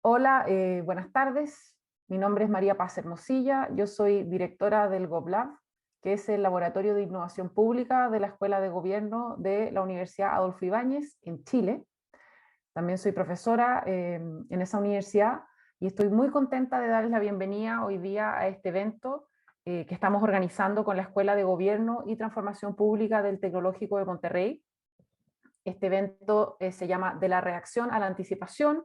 Hola, buenas tardes. Mi nombre es María Paz Hermosilla. Yo soy directora del GovLab, que es el Laboratorio de Innovación Pública de la Escuela de Gobierno de la Universidad Adolfo Ibáñez en Chile. También soy profesora en esa universidad y estoy muy contenta de darles la bienvenida hoy día a este evento que estamos organizando con la Escuela de Gobierno y Transformación Pública del Tecnológico de Monterrey. Este evento se llama De la reacción a la anticipación,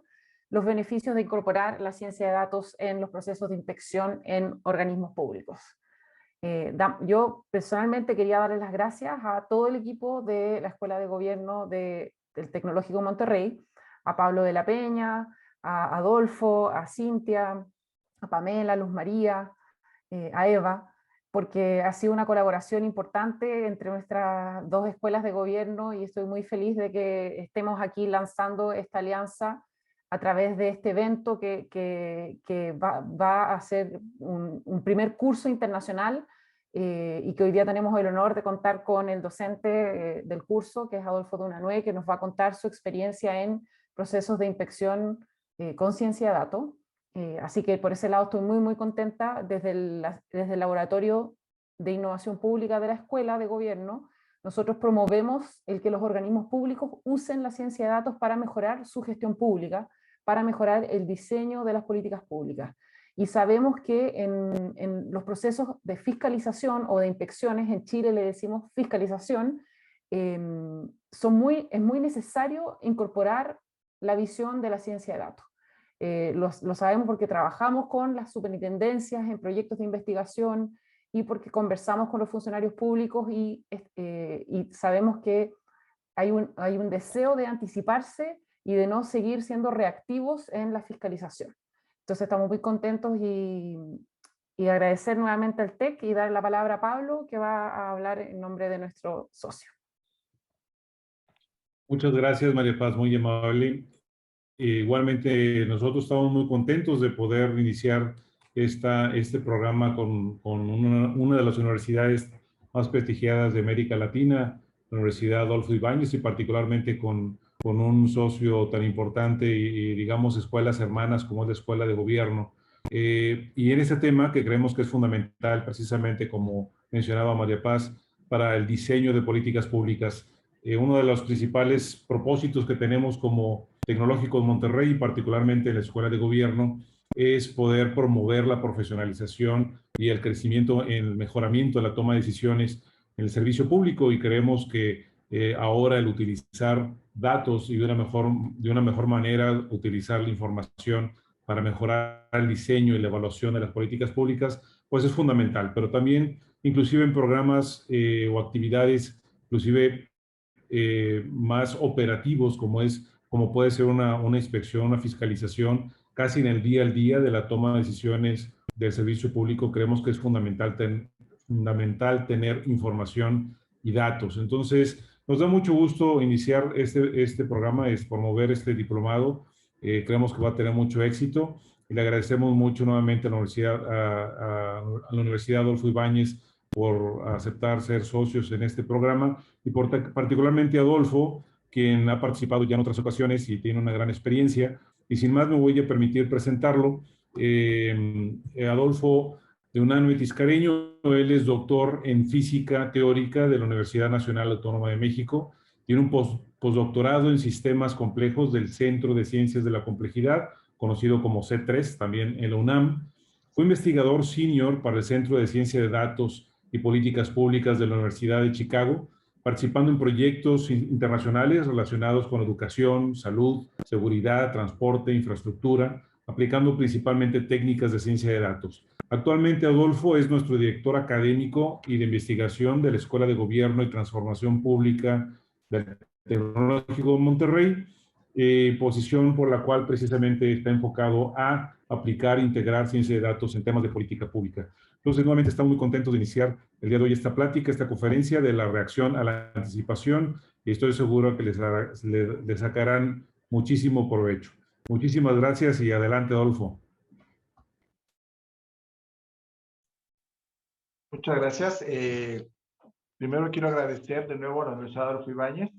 los beneficios de incorporar la ciencia de datos en los procesos de inspección en organismos públicos. Yo personalmente quería darles las gracias a todo el equipo de la Escuela de Gobierno del Tecnológico Monterrey, a Pablo de la Peña, a Adolfo, a Cintia, a Pamela, a Luz María, a Eva, porque ha sido una colaboración importante entre nuestras dos escuelas de gobierno y estoy muy feliz de que estemos aquí lanzando esta alianza a través de este evento que va a ser un primer curso internacional y que hoy día tenemos el honor de contar con el docente del curso, que es Adolfo Dunanue, que nos va a contar su experiencia en procesos de inspección con ciencia de datos. Así que por ese lado estoy muy contenta. Desde el Laboratorio de Innovación Pública de la Escuela de Gobierno, nosotros promovemos el que los organismos públicos usen la ciencia de datos para mejorar su gestión pública, para mejorar el diseño de las políticas públicas. Y sabemos que en los procesos de fiscalización o de inspecciones, en Chile le decimos fiscalización, es muy necesario incorporar la visión de la ciencia de datos. Lo sabemos porque trabajamos con las superintendencias en proyectos de investigación y porque conversamos con los funcionarios públicos y sabemos que hay un deseo de anticiparse y de no seguir siendo reactivos en la fiscalización. Entonces estamos muy contentos y agradecer nuevamente al TEC y dar la palabra a Pablo, que va a hablar en nombre de nuestro socio. Muchas gracias, María Paz, muy amable. Igualmente, nosotros estamos muy contentos de poder iniciar este programa con una de las universidades más prestigiadas de América Latina, la Universidad Adolfo Ibáñez, y particularmente con un socio tan importante y, digamos, escuelas hermanas como es la Escuela de Gobierno. Y en este tema que creemos que es fundamental, precisamente como mencionaba María Paz, para el diseño de políticas públicas. Uno de los principales propósitos que tenemos como Tecnológico de Monterrey, y particularmente en la Escuela de Gobierno, es poder promover la profesionalización y el crecimiento en el mejoramiento de la toma de decisiones en el servicio público, y creemos que ahora el utilizar datos y de una mejor manera utilizar la información para mejorar el diseño y la evaluación de las políticas públicas, pues es fundamental. Pero también, inclusive en programas o actividades, inclusive más operativos, como puede ser una inspección, una fiscalización, casi en el día al día de la toma de decisiones del servicio público, creemos que es fundamental tener información y datos. Entonces, nos da mucho gusto iniciar este programa, es promover este diplomado. Creemos que va a tener mucho éxito y le agradecemos mucho nuevamente a la Universidad Adolfo Ibáñez por aceptar ser socios en este programa, y particularmente Adolfo, quien ha participado ya en otras ocasiones y tiene una gran experiencia. Y sin más, me voy a permitir presentarlo. Adolfo de Unanue Tiscareño, él es doctor en física teórica de la Universidad Nacional Autónoma de México, tiene un postdoctorado en sistemas complejos del Centro de Ciencias de la Complejidad, conocido como C3, también en la UNAM. Fue investigador senior para el Centro de Ciencia de Datos y Políticas Públicas de la Universidad de Chicago, participando en proyectos internacionales relacionados con educación, salud, seguridad, transporte, infraestructura, aplicando principalmente técnicas de ciencia de datos. Actualmente Adolfo es nuestro director académico y de investigación de la Escuela de Gobierno y Transformación Pública del Tecnológico de Monterrey, posición por la cual precisamente está enfocado a aplicar e integrar ciencia de datos en temas de política pública. Entonces, nuevamente estamos muy contentos de iniciar el día de hoy esta plática, esta conferencia de la reacción a la anticipación, y estoy seguro que les sacarán muchísimo provecho. Muchísimas gracias y adelante, Adolfo. Muchas gracias. Primero quiero agradecer de nuevo a la Universidad Adolfo Ibáñez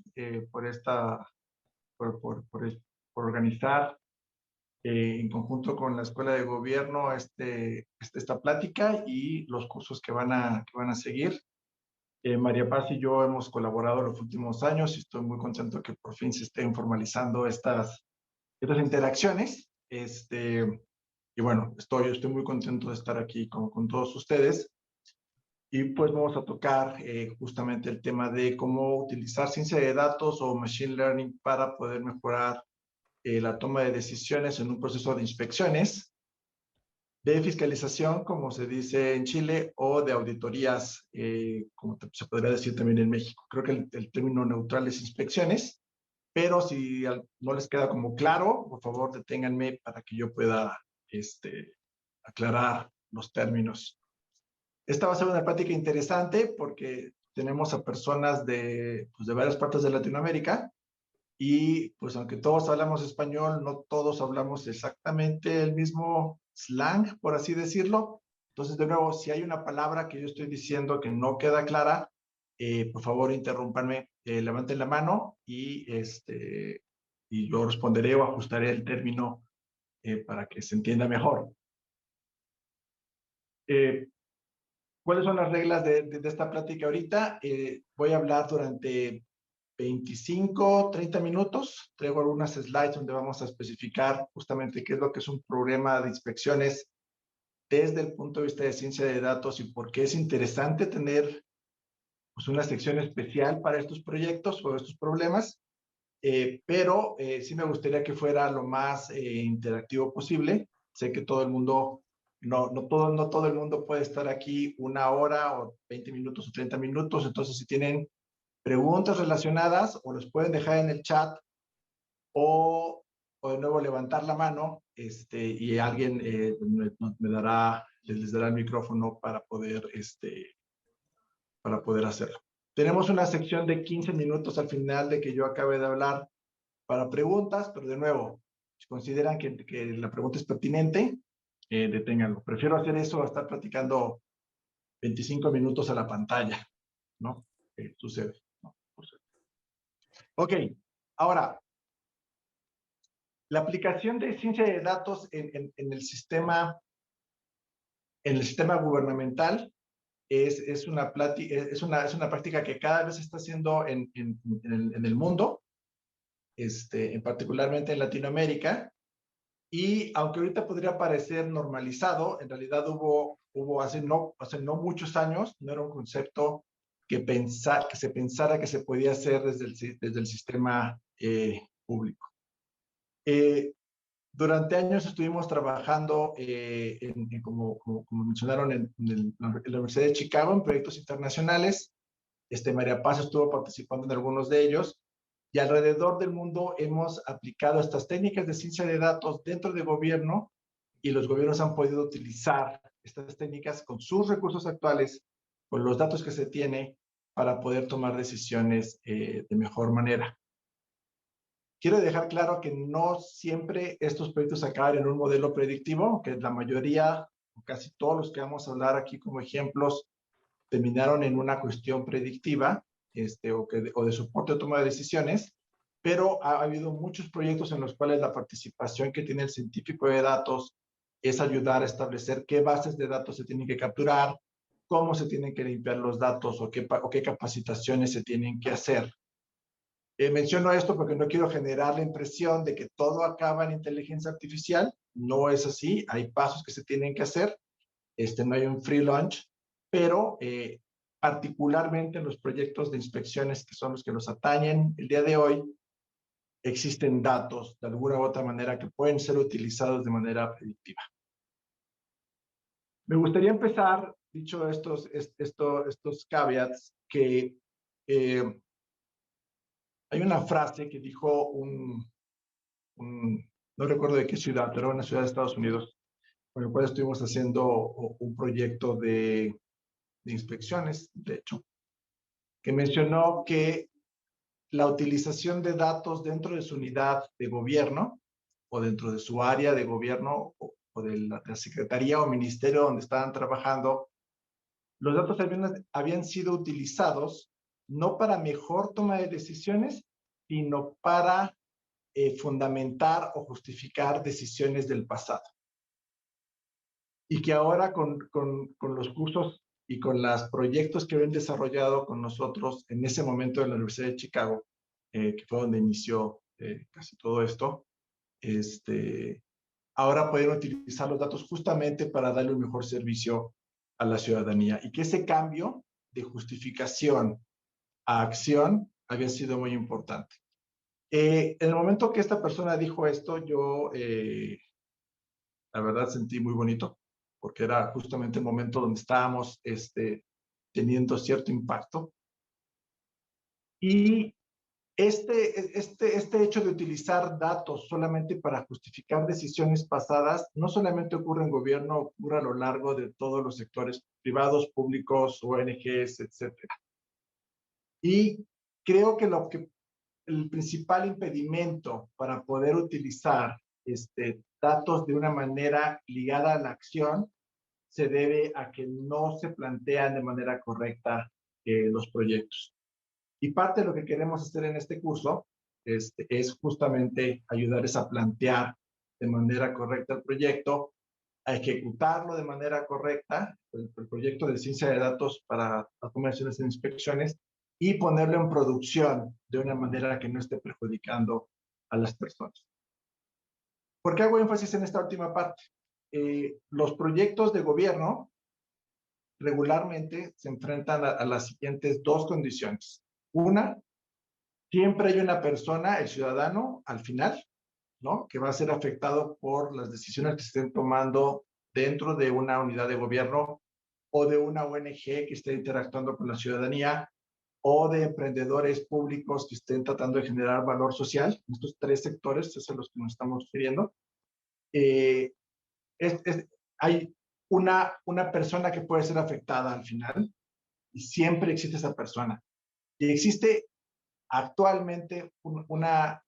por organizar en conjunto con la Escuela de Gobierno esta plática y los cursos que van a seguir. María Paz y yo hemos colaborado los últimos años y estoy muy contento que por fin se estén formalizando estas interacciones. Y bueno, estoy muy contento de estar aquí con todos ustedes. Y pues vamos a tocar justamente el tema de cómo utilizar ciencia de datos o machine learning para poder mejorar la toma de decisiones en un proceso de inspecciones, de fiscalización, como se dice en Chile, o de auditorías, como se podría decir también en México. Creo que el término neutral es inspecciones, pero si no les queda como claro, por favor deténganme para que yo pueda aclarar los términos. Esta va a ser una plática interesante porque tenemos a personas pues de varias partes de Latinoamérica y pues aunque todos hablamos español, no todos hablamos exactamente el mismo slang, por así decirlo. Entonces, de nuevo, si hay una palabra que yo estoy diciendo que no queda clara, por favor interrúmpanme, levanten la mano y yo responderé o ajustaré el término para que se entienda mejor. ¿Cuáles son las reglas de esta plática ahorita? Voy a hablar durante 25, 30 minutos. Traigo algunas slides donde vamos a especificar justamente qué es lo que es un programa de inspecciones desde el punto de vista de ciencia de datos y por qué es interesante tener pues, una sección especial para estos proyectos o estos problemas. Pero sí me gustaría que fuera lo más interactivo posible. Sé que todo el mundo, no todo el mundo puede estar aquí 1 hora o 20 minutos o 30 minutos. Entonces, si tienen preguntas relacionadas o los pueden dejar en el chat o de nuevo levantar la mano y alguien les dará el micrófono para poder hacerlo. Tenemos una sección de 15 minutos al final de que yo acabe de hablar para preguntas, pero de nuevo, si consideran que la pregunta es pertinente, deténganlo. Prefiero hacer eso a estar platicando 25 minutos a la pantalla, ¿no? Sucede, ¿no? Ok, ahora, la aplicación de ciencia de datos en el sistema gubernamental es una práctica que cada vez se está haciendo en el mundo, particularmente en Latinoamérica. Y aunque ahorita podría parecer normalizado, en realidad hubo hace no muchos años, no era un concepto que se pensara que se podía hacer desde el sistema público. Durante años estuvimos trabajando, como mencionaron, en la Universidad de Chicago, en proyectos internacionales. María Paz estuvo participando en algunos de ellos. Y alrededor del mundo hemos aplicado estas técnicas de ciencia de datos dentro del gobierno y los gobiernos han podido utilizar estas técnicas con sus recursos actuales, con los datos que se tiene para poder tomar decisiones de mejor manera. Quiero dejar claro que no siempre estos proyectos acaban en un modelo predictivo, que la mayoría, o casi todos los que vamos a hablar aquí como ejemplos, terminaron en una cuestión predictiva o de soporte de toma de decisiones, pero ha habido muchos proyectos en los cuales la participación que tiene el científico de datos es ayudar a establecer qué bases de datos se tienen que capturar, cómo se tienen que limpiar los datos o qué capacitaciones se tienen que hacer. Menciono esto porque no quiero generar la impresión de que todo acaba en inteligencia artificial. No es así. Hay pasos que se tienen que hacer. No hay un free lunch, pero particularmente en los proyectos de inspecciones que son los que nos atañen el día de hoy, existen datos de alguna u otra manera que pueden ser utilizados de manera predictiva. Me gustaría empezar, dicho estos caveats, que hay una frase que dijo no recuerdo de qué ciudad, pero una ciudad de Estados Unidos, con el cual estuvimos haciendo un proyecto de inspecciones, de hecho, que mencionó que la utilización de datos dentro de su unidad de gobierno o dentro de su área de gobierno o de la secretaría o ministerio donde estaban trabajando, los datos habían sido utilizados no para mejor toma de decisiones, sino para fundamentar o justificar decisiones del pasado. Y que ahora con los cursos y con los proyectos que habían desarrollado con nosotros en ese momento en la Universidad de Chicago, que fue donde inició casi todo esto, ahora pueden utilizar los datos justamente para darle un mejor servicio a la ciudadanía. Y que ese cambio de justificación a acción había sido muy importante. En el momento que esta persona dijo esto, yo la verdad sentí muy bonito, porque era justamente el momento donde estábamos teniendo cierto impacto. Y este hecho de utilizar datos solamente para justificar decisiones pasadas, no solamente ocurre en gobierno, ocurre a lo largo de todos los sectores privados, públicos, ONGs, etc. Y creo que el principal impedimento para poder utilizar datos de una manera ligada a la acción se debe a que no se plantean de manera correcta los proyectos. Y parte de lo que queremos hacer en este curso es justamente ayudarles a plantear de manera correcta el proyecto, a ejecutarlo de manera correcta, el proyecto de ciencia de datos para automaciones e inspecciones, y ponerlo en producción de una manera que no esté perjudicando a las personas. ¿Por qué hago énfasis en esta última parte? Los proyectos de gobierno regularmente se enfrentan a las siguientes dos condiciones. Una, siempre hay una persona, el ciudadano, al final, ¿no?, que va a ser afectado por las decisiones que se estén tomando dentro de una unidad de gobierno o de una ONG que esté interactuando con la ciudadanía o de emprendedores públicos que estén tratando de generar valor social. Estos tres sectores es a los que nos estamos refiriendo. Hay una persona que puede ser afectada al final y siempre existe esa persona. Y existe actualmente una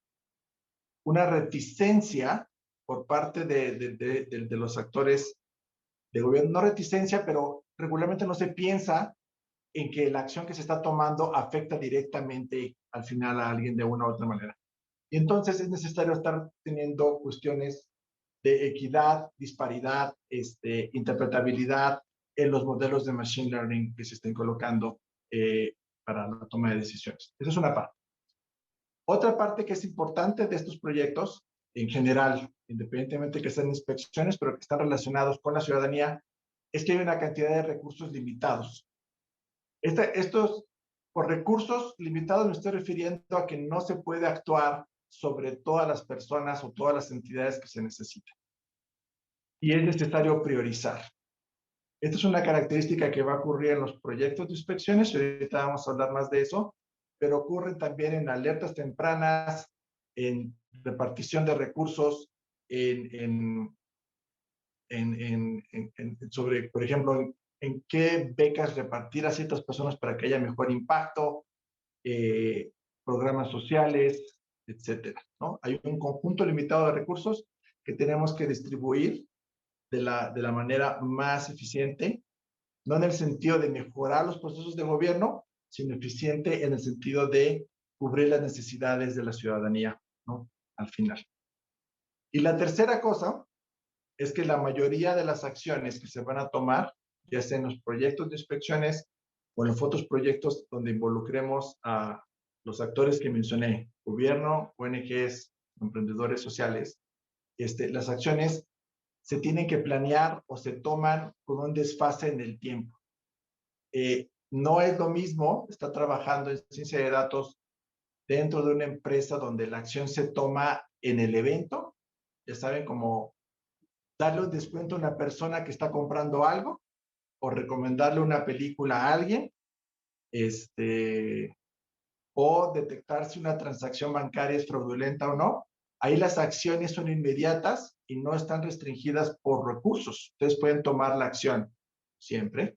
reticencia por parte de los actores de gobierno. No reticencia, pero regularmente no se piensa en que la acción que se está tomando afecta directamente al final a alguien de una u otra manera. Y entonces es necesario estar teniendo cuestiones de equidad, disparidad, interpretabilidad en los modelos de machine learning que se estén colocando para la toma de decisiones. Esa es una parte. Otra parte que es importante de estos proyectos, en general, independientemente que sean inspecciones, pero que están relacionados con la ciudadanía, es que hay una cantidad de recursos limitados. Por recursos limitados me estoy refiriendo a que no se puede actuar sobre todas las personas o todas las entidades que se necesitan. Y es necesario priorizar. Esta es una característica que va a ocurrir en los proyectos de inspecciones, y ahorita vamos a hablar más de eso, pero ocurre también en alertas tempranas, en repartición de recursos, sobre, por ejemplo, en qué becas repartir a ciertas personas para que haya mejor impacto, programas sociales, etcétera, ¿no? Hay un conjunto limitado de recursos que tenemos que distribuir de la manera más eficiente, no en el sentido de mejorar los procesos de gobierno, sino eficiente en el sentido de cubrir las necesidades de la ciudadanía, ¿no?, al final. Y la tercera cosa es que la mayoría de las acciones que se van a tomar, ya sea en los proyectos de inspecciones o en los otros proyectos donde involucremos a los actores que mencioné, gobierno, ONGs, emprendedores sociales, las acciones se tienen que planear o se toman con un desfase en el tiempo. No es lo mismo estar trabajando en ciencia de datos dentro de una empresa donde la acción se toma en el evento, ya saben, como darle un descuento a una persona que está comprando algo o recomendarle una película a alguien, o detectar si una transacción bancaria es fraudulenta o no. Ahí las acciones son inmediatas y no están restringidas por recursos. Ustedes pueden tomar la acción siempre.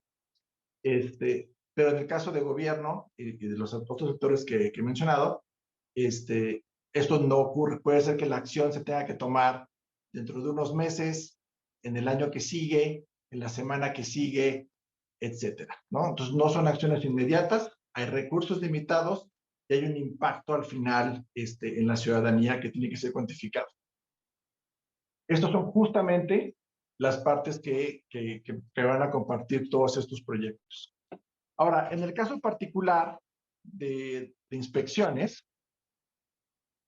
Pero en el caso de gobierno y de los otros sectores que he mencionado, esto no ocurre. Puede ser que la acción se tenga que tomar dentro de unos meses, en el año que sigue, en la semana que sigue, etcétera, ¿no? Entonces no son acciones inmediatas, hay recursos limitados y hay un impacto al final en la ciudadanía que tiene que ser cuantificado. Estos son justamente las partes que van a compartir todos estos proyectos. Ahora, en el caso particular de inspecciones,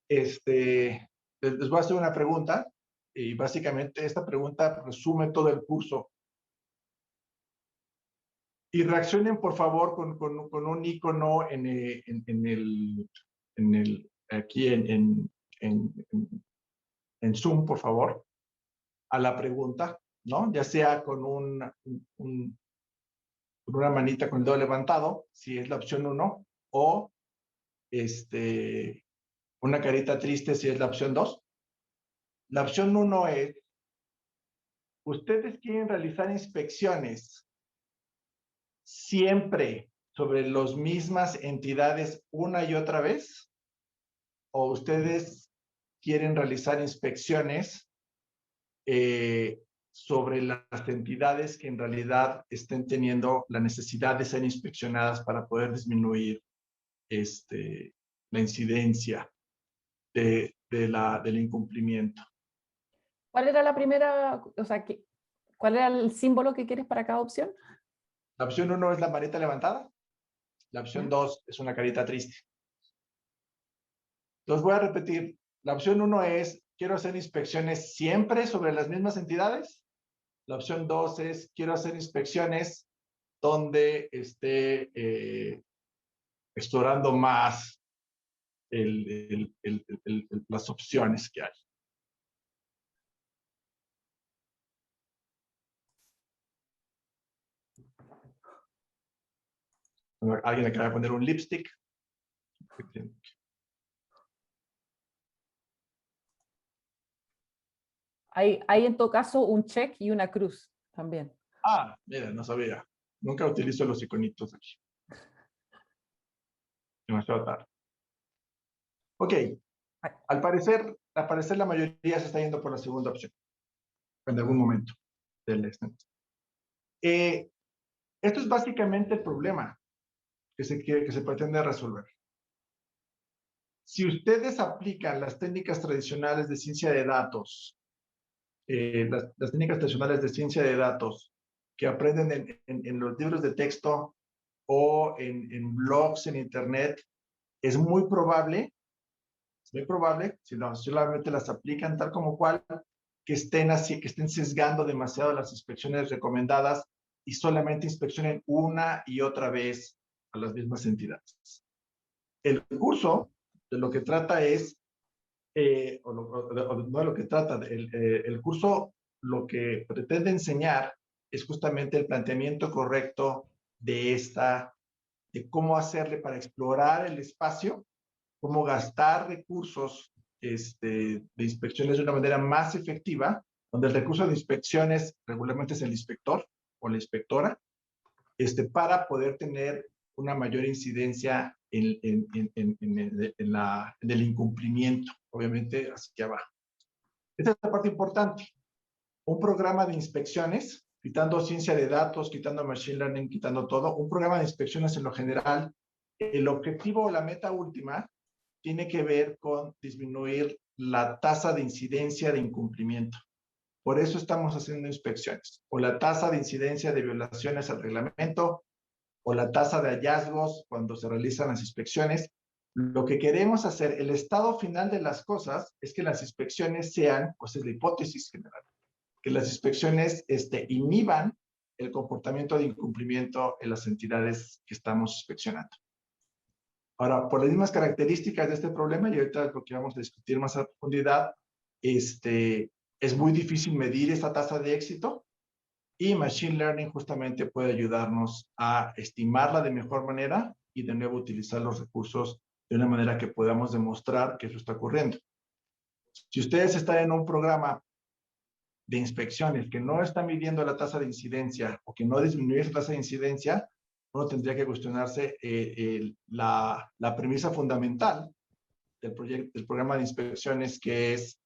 les voy a hacer una pregunta y básicamente esta pregunta resume todo el curso. Y reaccionen, por favor, con un icono aquí en Zoom, por favor, a la pregunta, ¿no? Ya sea con una manita con el dedo levantado, si es la opción 1, o una carita triste si es la opción 2. La opción 1 es, ¿ustedes quieren realizar inspecciones siempre sobre las mismas entidades una y otra vez? ¿O ustedes quieren realizar inspecciones sobre las entidades que en realidad estén teniendo la necesidad de ser inspeccionadas para poder disminuir la incidencia del incumplimiento? ¿Cuál era la primera, o sea, cuál era el símbolo que quieres para cada opción? La opción 1 es la manita levantada. La opción 2 es una carita triste. Los voy a repetir. La opción 1 es, quiero hacer inspecciones siempre sobre las mismas entidades. La opción 2 es, quiero hacer inspecciones donde esté explorando más las opciones que hay. Alguien acaba de poner un lipstick. Hay en todo caso un check y una cruz también. Ah, mira, no sabía. Nunca utilizo los iconitos aquí. Demasiado tarde. Ok. Al parecer la mayoría se está yendo por la segunda opción. En algún momento del extenso. Esto es básicamente el problema que se pretende resolver. Si ustedes aplican las técnicas tradicionales de ciencia de datos, las técnicas tradicionales de ciencia de datos que aprenden en los libros de texto o en blogs en internet, es muy probable, si solamente las aplican tal como cual, que estén sesgando demasiado las inspecciones recomendadas y solamente inspeccionen una y otra vez a las mismas entidades. El curso de lo que trata es, no de lo que trata, el curso lo que pretende enseñar es justamente el planteamiento correcto de cómo hacerle para explorar el espacio, cómo gastar recursos de inspecciones de una manera más efectiva, donde el recurso de inspecciones regularmente es el inspector o la inspectora, para poder tener una mayor incidencia en el incumplimiento, obviamente hacia abajo. Esta es la parte importante. Un programa de inspecciones, quitando ciencia de datos, quitando machine learning, quitando todo, un programa de inspecciones en lo general, el objetivo o la meta última tiene que ver con disminuir la tasa de incidencia de incumplimiento. Por eso estamos haciendo inspecciones. O la tasa de incidencia de violaciones al reglamento, o la tasa de hallazgos cuando se realizan las inspecciones. Lo que queremos hacer, el estado final de las cosas, es que las inspecciones sean, pues es la hipótesis general, que las inspecciones inhiban el comportamiento de incumplimiento en las entidades que estamos inspeccionando. Ahora, por las mismas características de este problema, y ahorita lo que vamos a discutir más a profundidad, es muy difícil medir esta tasa de éxito, y Machine Learning justamente puede ayudarnos a estimarla de mejor manera y de nuevo utilizar los recursos de una manera que podamos demostrar que eso está ocurriendo. Si ustedes están en un programa de inspecciones que no está midiendo la tasa de incidencia o que no disminuye esa tasa de incidencia, uno tendría que cuestionarse la premisa fundamental del programa de inspecciones, que es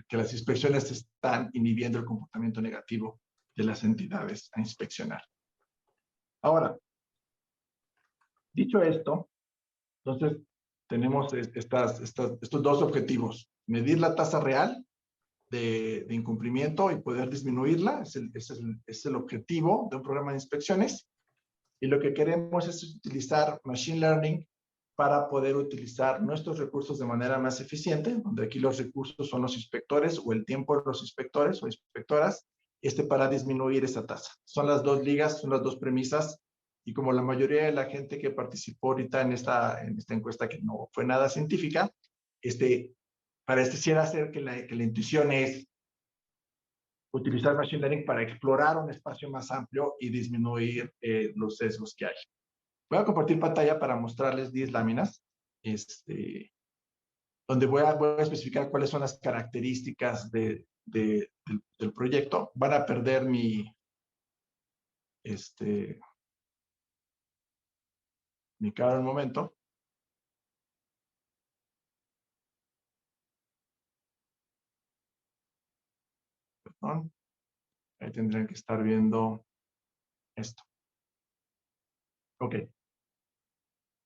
que las inspecciones están inhibiendo el comportamiento negativo de las entidades a inspeccionar. Ahora, dicho esto, Entonces, tenemos estos dos objetivos. Medir la tasa real de incumplimiento y poder disminuirla. Es el objetivo de un programa de inspecciones. Y lo que queremos es utilizar Machine Learning para poder utilizar nuestros recursos de manera más eficiente, donde aquí los recursos son los inspectores o el tiempo de los inspectores o inspectoras, para disminuir esa tasa. Son las dos ligas, son las dos premisas, y como la mayoría de la gente que participó ahorita en esta encuesta, que no fue nada científica, pareciera ser que la intuición es utilizar Machine Learning para explorar un espacio más amplio y disminuir los sesgos que hay. Voy a compartir pantalla para mostrarles 10 láminas, donde voy a especificar cuáles son las características del proyecto. Van a perder mi cara un momento. Perdón. Ahí tendrían que estar viendo esto. Ok.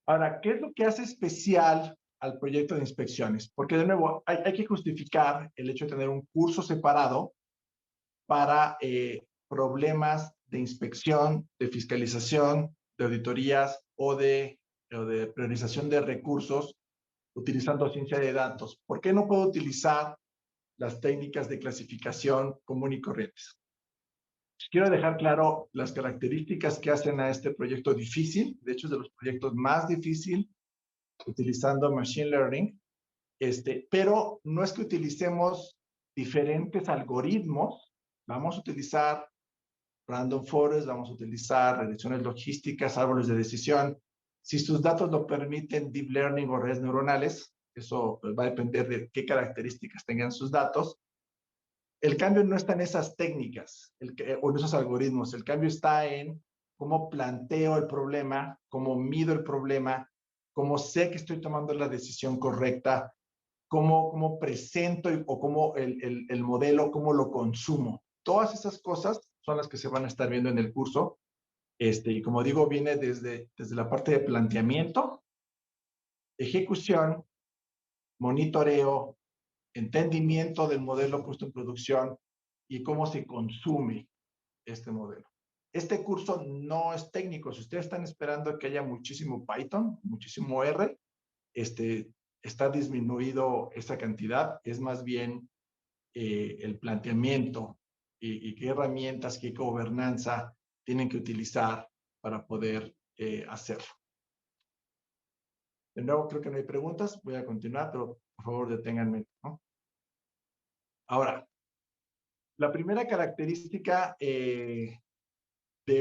Ahora, ¿qué es lo que hace especial al proyecto de inspecciones? Porque, de nuevo, hay que justificar el hecho de tener un curso separado para problemas de inspección, de fiscalización, de auditorías o de priorización de recursos utilizando ciencia de datos. ¿Por qué no puedo utilizar las técnicas de clasificación común y corrientes? Quiero dejar claro las características que hacen a este proyecto difícil. De hecho, es de los proyectos más difíciles utilizando Machine Learning. Pero no es que utilicemos diferentes algoritmos. Vamos a utilizar Random Forest, vamos a utilizar regresiones logísticas, árboles de decisión. Si sus datos lo permiten, Deep Learning o redes neuronales, eso va a depender de qué características tengan sus datos. El cambio no está en esas técnicas o en esos algoritmos. El cambio está en cómo planteo el problema, cómo mido el problema, cómo sé que estoy tomando la decisión correcta, cómo presento o cómo el modelo, cómo lo consumo. Todas esas cosas son las que se van a estar viendo en el curso. Y como digo, viene desde la parte de planteamiento, ejecución, monitoreo, entendimiento del modelo puesto en producción y cómo se consume este modelo. Este curso no es técnico. Si ustedes están esperando que haya muchísimo Python, muchísimo R, está disminuido esa cantidad. Es más bien el planteamiento y qué herramientas, qué gobernanza tienen que utilizar para poder hacerlo. De nuevo, creo que no hay preguntas. Voy a continuar, pero por favor deténganme, ¿no? Ahora, la primera característica de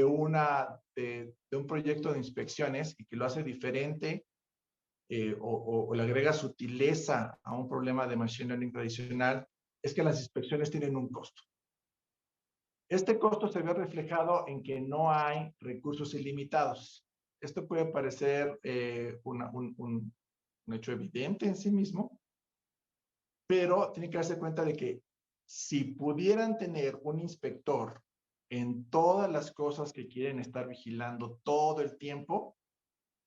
un proyecto de inspecciones y que lo hace diferente o le agrega sutileza a un problema de Machine Learning tradicional es que las inspecciones tienen un costo. Este costo se ve reflejado en que no hay recursos ilimitados. Esto puede parecer un hecho evidente en sí mismo, pero tiene que darse cuenta de que si pudieran tener un inspector en todas las cosas que quieren estar vigilando todo el tiempo,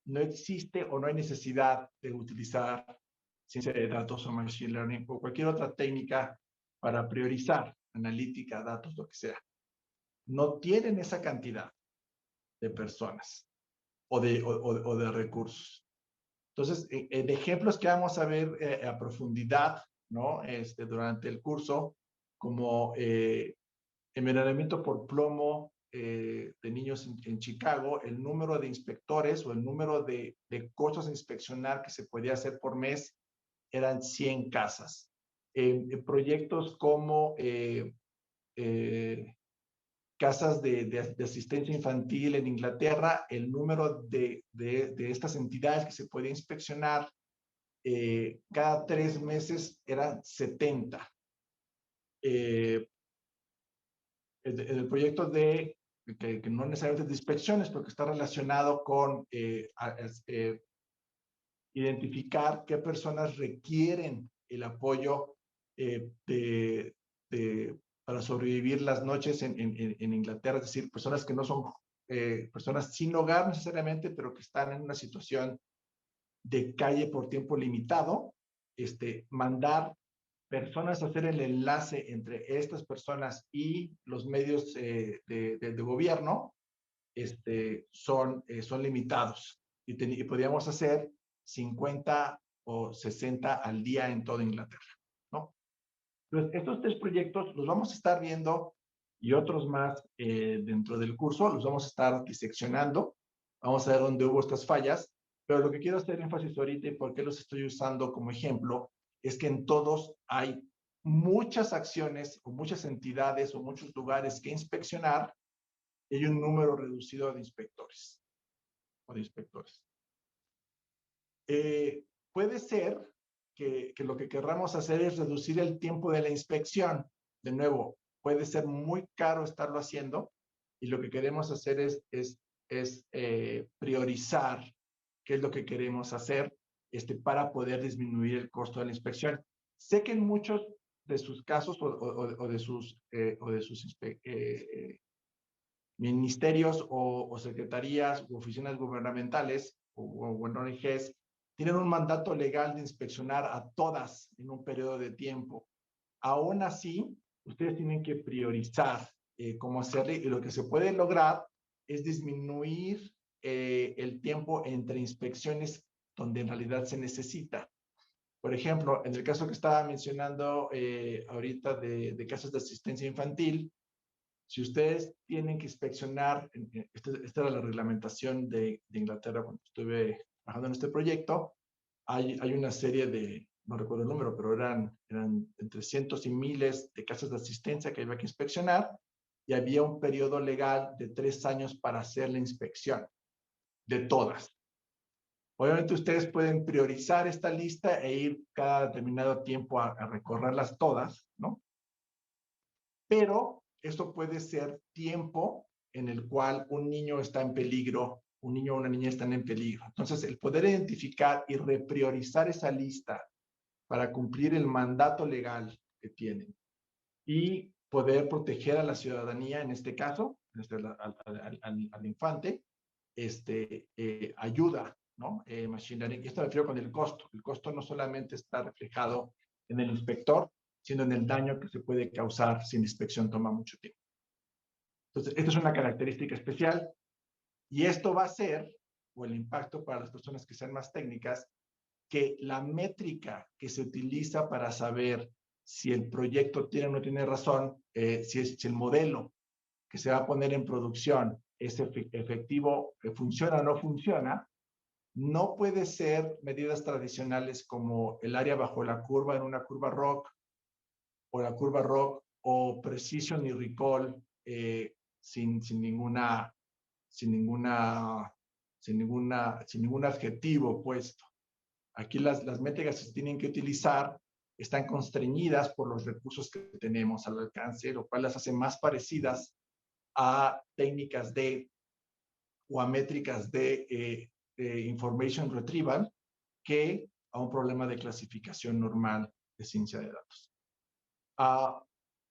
no existe o no hay necesidad de utilizar ciencia de datos o machine learning o cualquier otra técnica para priorizar, analítica, datos, lo que sea. No tienen esa cantidad de personas o de recursos. Entonces, en ejemplos que vamos a ver a profundidad, ¿no? Durante el curso, como envenenamiento por plomo de niños en Chicago, el número de inspectores o el número de cosas a inspeccionar que se podía hacer por mes eran 100 casas. Proyectos como casas de asistencia infantil en Inglaterra, el número de estas entidades que se podía inspeccionar cada 3 meses eran 70. El proyecto que no necesariamente de inspecciones, pero que está relacionado con identificar qué personas requieren el apoyo para sobrevivir las noches en Inglaterra, es decir, personas que no son personas sin hogar necesariamente, pero que están en una situación de calle por tiempo limitado, mandar personas a hacer el enlace entre estas personas y los medios de gobierno, son limitados. Y podríamos hacer 50 o 60 al día en toda Inglaterra, ¿no? Entonces, estos 3 proyectos los vamos a estar viendo y otros más dentro del curso, los vamos a estar diseccionando, vamos a ver dónde hubo estas fallas, pero lo que quiero hacer énfasis ahorita y por qué los estoy usando como ejemplo, es que en todos hay muchas acciones o muchas entidades o muchos lugares que inspeccionar y hay un número reducido de inspectores o de inspectores. Puede ser que lo que querramos hacer es reducir el tiempo de la inspección. De nuevo, puede ser muy caro estarlo haciendo y lo que queremos hacer es priorizar qué es lo que queremos hacer para poder disminuir el costo de la inspección. Sé que en muchos de sus casos o de sus ministerios o secretarías u oficinas gubernamentales o ONGs tienen un mandato legal de inspeccionar a todas en un periodo de tiempo. Aún así, ustedes tienen que priorizar cómo hacerlo y lo que se puede lograr es disminuir el tiempo entre inspecciones donde en realidad se necesita. Por ejemplo, en el caso que estaba mencionando ahorita de casos de asistencia infantil, si ustedes tienen que inspeccionar, esta era la reglamentación de Inglaterra cuando estuve trabajando en este proyecto, hay una serie de, no recuerdo el número, pero eran entre cientos y miles de casas de asistencia que había que inspeccionar y había un periodo legal de 3 años para hacer la inspección de todas. Obviamente ustedes pueden priorizar esta lista e ir cada determinado tiempo a recorrerlas todas, ¿no? Pero esto puede ser tiempo en el cual un niño está en peligro, un niño o una niña están en peligro. Entonces, el poder identificar y repriorizar esa lista para cumplir el mandato legal que tienen y poder proteger a la ciudadanía, en este caso, al infante, ayuda, ¿no? Machine Learning. Y esto me refiero con el costo. El costo no solamente está reflejado en el inspector, sino en el daño que se puede causar si la inspección toma mucho tiempo. Entonces, esta es una característica especial y esto va a ser, o el impacto para las personas que sean más técnicas, que la métrica que se utiliza para saber si el proyecto tiene o no tiene razón, si el modelo que se va a poner en producción es efectivo, funciona o no funciona, no puede ser medidas tradicionales como el área bajo la curva en una curva ROC, o la curva ROC, o precision y recall sin ningún adjetivo puesto. Aquí las métricas que se tienen que utilizar están constreñidas por los recursos que tenemos al alcance, lo cual las hace más parecidas a técnicas o a métricas de information retrieval que a un problema de clasificación normal de ciencia de datos.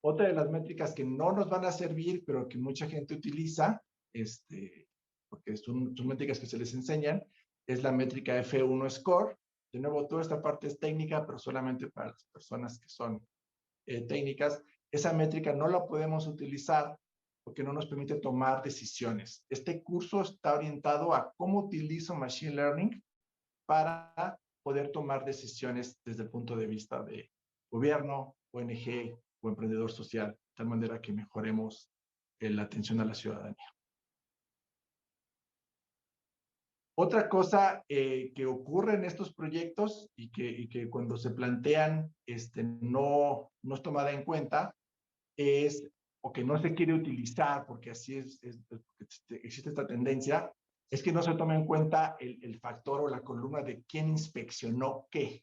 Otra de las métricas que no nos van a servir, pero que mucha gente utiliza, porque son métricas que se les enseñan, es la métrica F1 Score. De nuevo, toda esta parte es técnica, pero solamente para las personas que son técnicas. Esa métrica no la podemos utilizar porque no nos permite tomar decisiones. Este curso está orientado a cómo utilizo Machine Learning para poder tomar decisiones desde el punto de vista de gobierno, ONG o emprendedor social, de tal manera que mejoremos la atención a la ciudadanía. Otra cosa que ocurre en estos proyectos y que cuando se plantean no es tomada en cuenta es, o que no se quiere utilizar, porque así existe esta tendencia, es que no se toma en cuenta el factor o la columna de quién inspeccionó qué.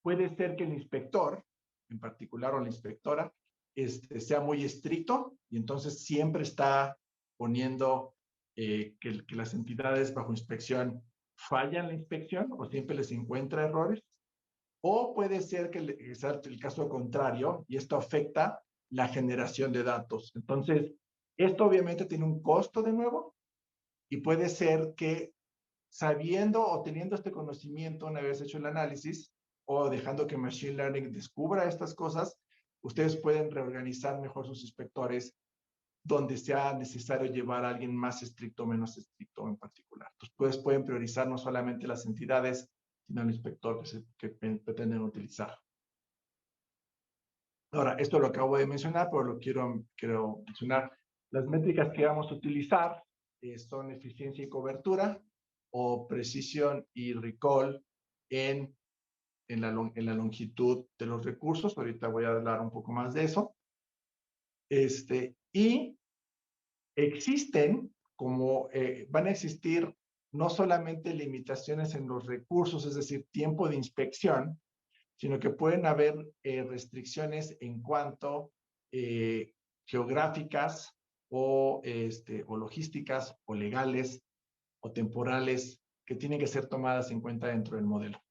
Puede ser que el inspector, en particular, o la inspectora, sea muy estricto y entonces siempre está poniendo que las entidades bajo inspección fallan la inspección o siempre les encuentra errores. O puede ser que sea el caso contrario y esto afecta la generación de datos. Entonces, esto obviamente tiene un costo de nuevo y puede ser que sabiendo o teniendo este conocimiento una vez hecho el análisis o dejando que Machine Learning descubra estas cosas, ustedes pueden reorganizar mejor sus inspectores donde sea necesario llevar a alguien más estricto o menos estricto en particular. Entonces, pueden priorizar no solamente las entidades, sino el inspector que pretenden utilizar. Ahora, esto lo acabo de mencionar, pero lo quiero mencionar. Las métricas que vamos a utilizar son eficiencia y cobertura, o precisión y recall en la longitud de los recursos. Ahorita voy a hablar un poco más de eso. Y existen, van a existir no solamente limitaciones en los recursos, es decir, tiempo de inspección, sino que pueden haber restricciones en cuanto geográficas o logísticas o legales o temporales que tienen que ser tomadas en cuenta dentro del modelo.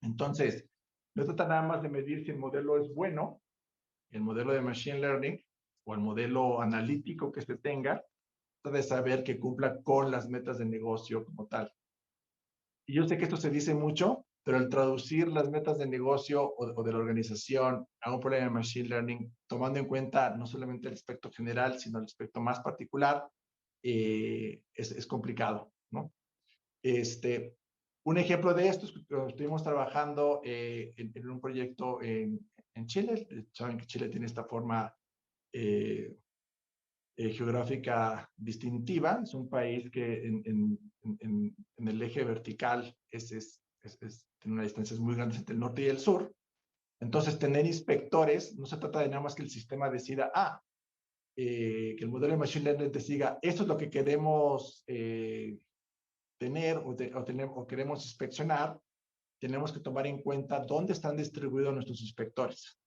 Entonces, no trata nada más de medir si el modelo es bueno, el modelo de Machine Learning o el modelo analítico que se tenga, de saber que cumpla con las metas de negocio como tal. Y yo sé que esto se dice mucho, pero el traducir las metas de negocio o de la organización a un problema de Machine Learning, tomando en cuenta no solamente el aspecto general, sino el aspecto más particular, es complicado, ¿no? Un ejemplo de esto es que estuvimos trabajando en un proyecto en Chile. Saben que Chile tiene esta forma geográfica distintiva. Es un país que en el eje vertical tiene una distancia muy grande entre el norte y el sur. Entonces, tener inspectores, no se trata de nada más que el sistema decida, que el modelo de Machine Learning decida, esto es lo que queremos tener o queremos inspeccionar. Tenemos que tomar en cuenta dónde están distribuidos nuestros inspectores.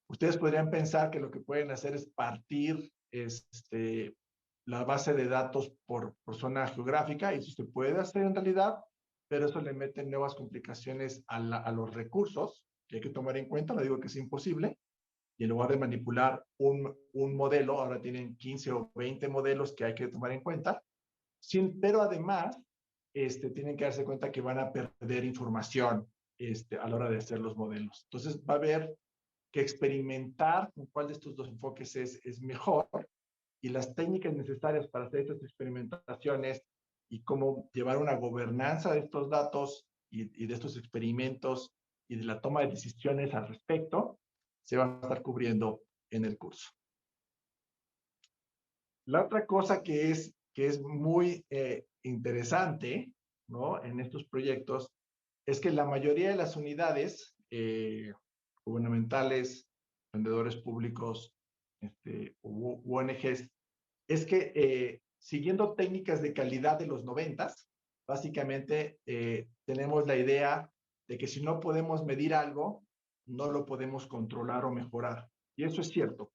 Ustedes podrían pensar que lo que pueden hacer es partir la base de datos por zona geográfica, y eso se puede hacer en realidad, pero eso le mete nuevas complicaciones a los recursos que hay que tomar en cuenta. No digo que es imposible, y en lugar de manipular un modelo, ahora tienen 15 o 20 modelos que hay que tomar en cuenta, pero además tienen que darse cuenta que van a perder información a la hora de hacer los modelos. Entonces va a haber que experimentar con cuál de estos dos enfoques es mejor, y las técnicas necesarias para hacer estas experimentaciones y cómo llevar una gobernanza de estos datos y de estos experimentos y de la toma de decisiones al respecto, se van a estar cubriendo en el curso. La otra cosa que es muy interesante, ¿no?, en estos proyectos, es que la mayoría de las unidades gubernamentales, vendedores públicos, ONGs, es que siguiendo técnicas de calidad de los 90s, básicamente tenemos la idea de que si no podemos medir algo, no lo podemos controlar o mejorar. Y eso es cierto.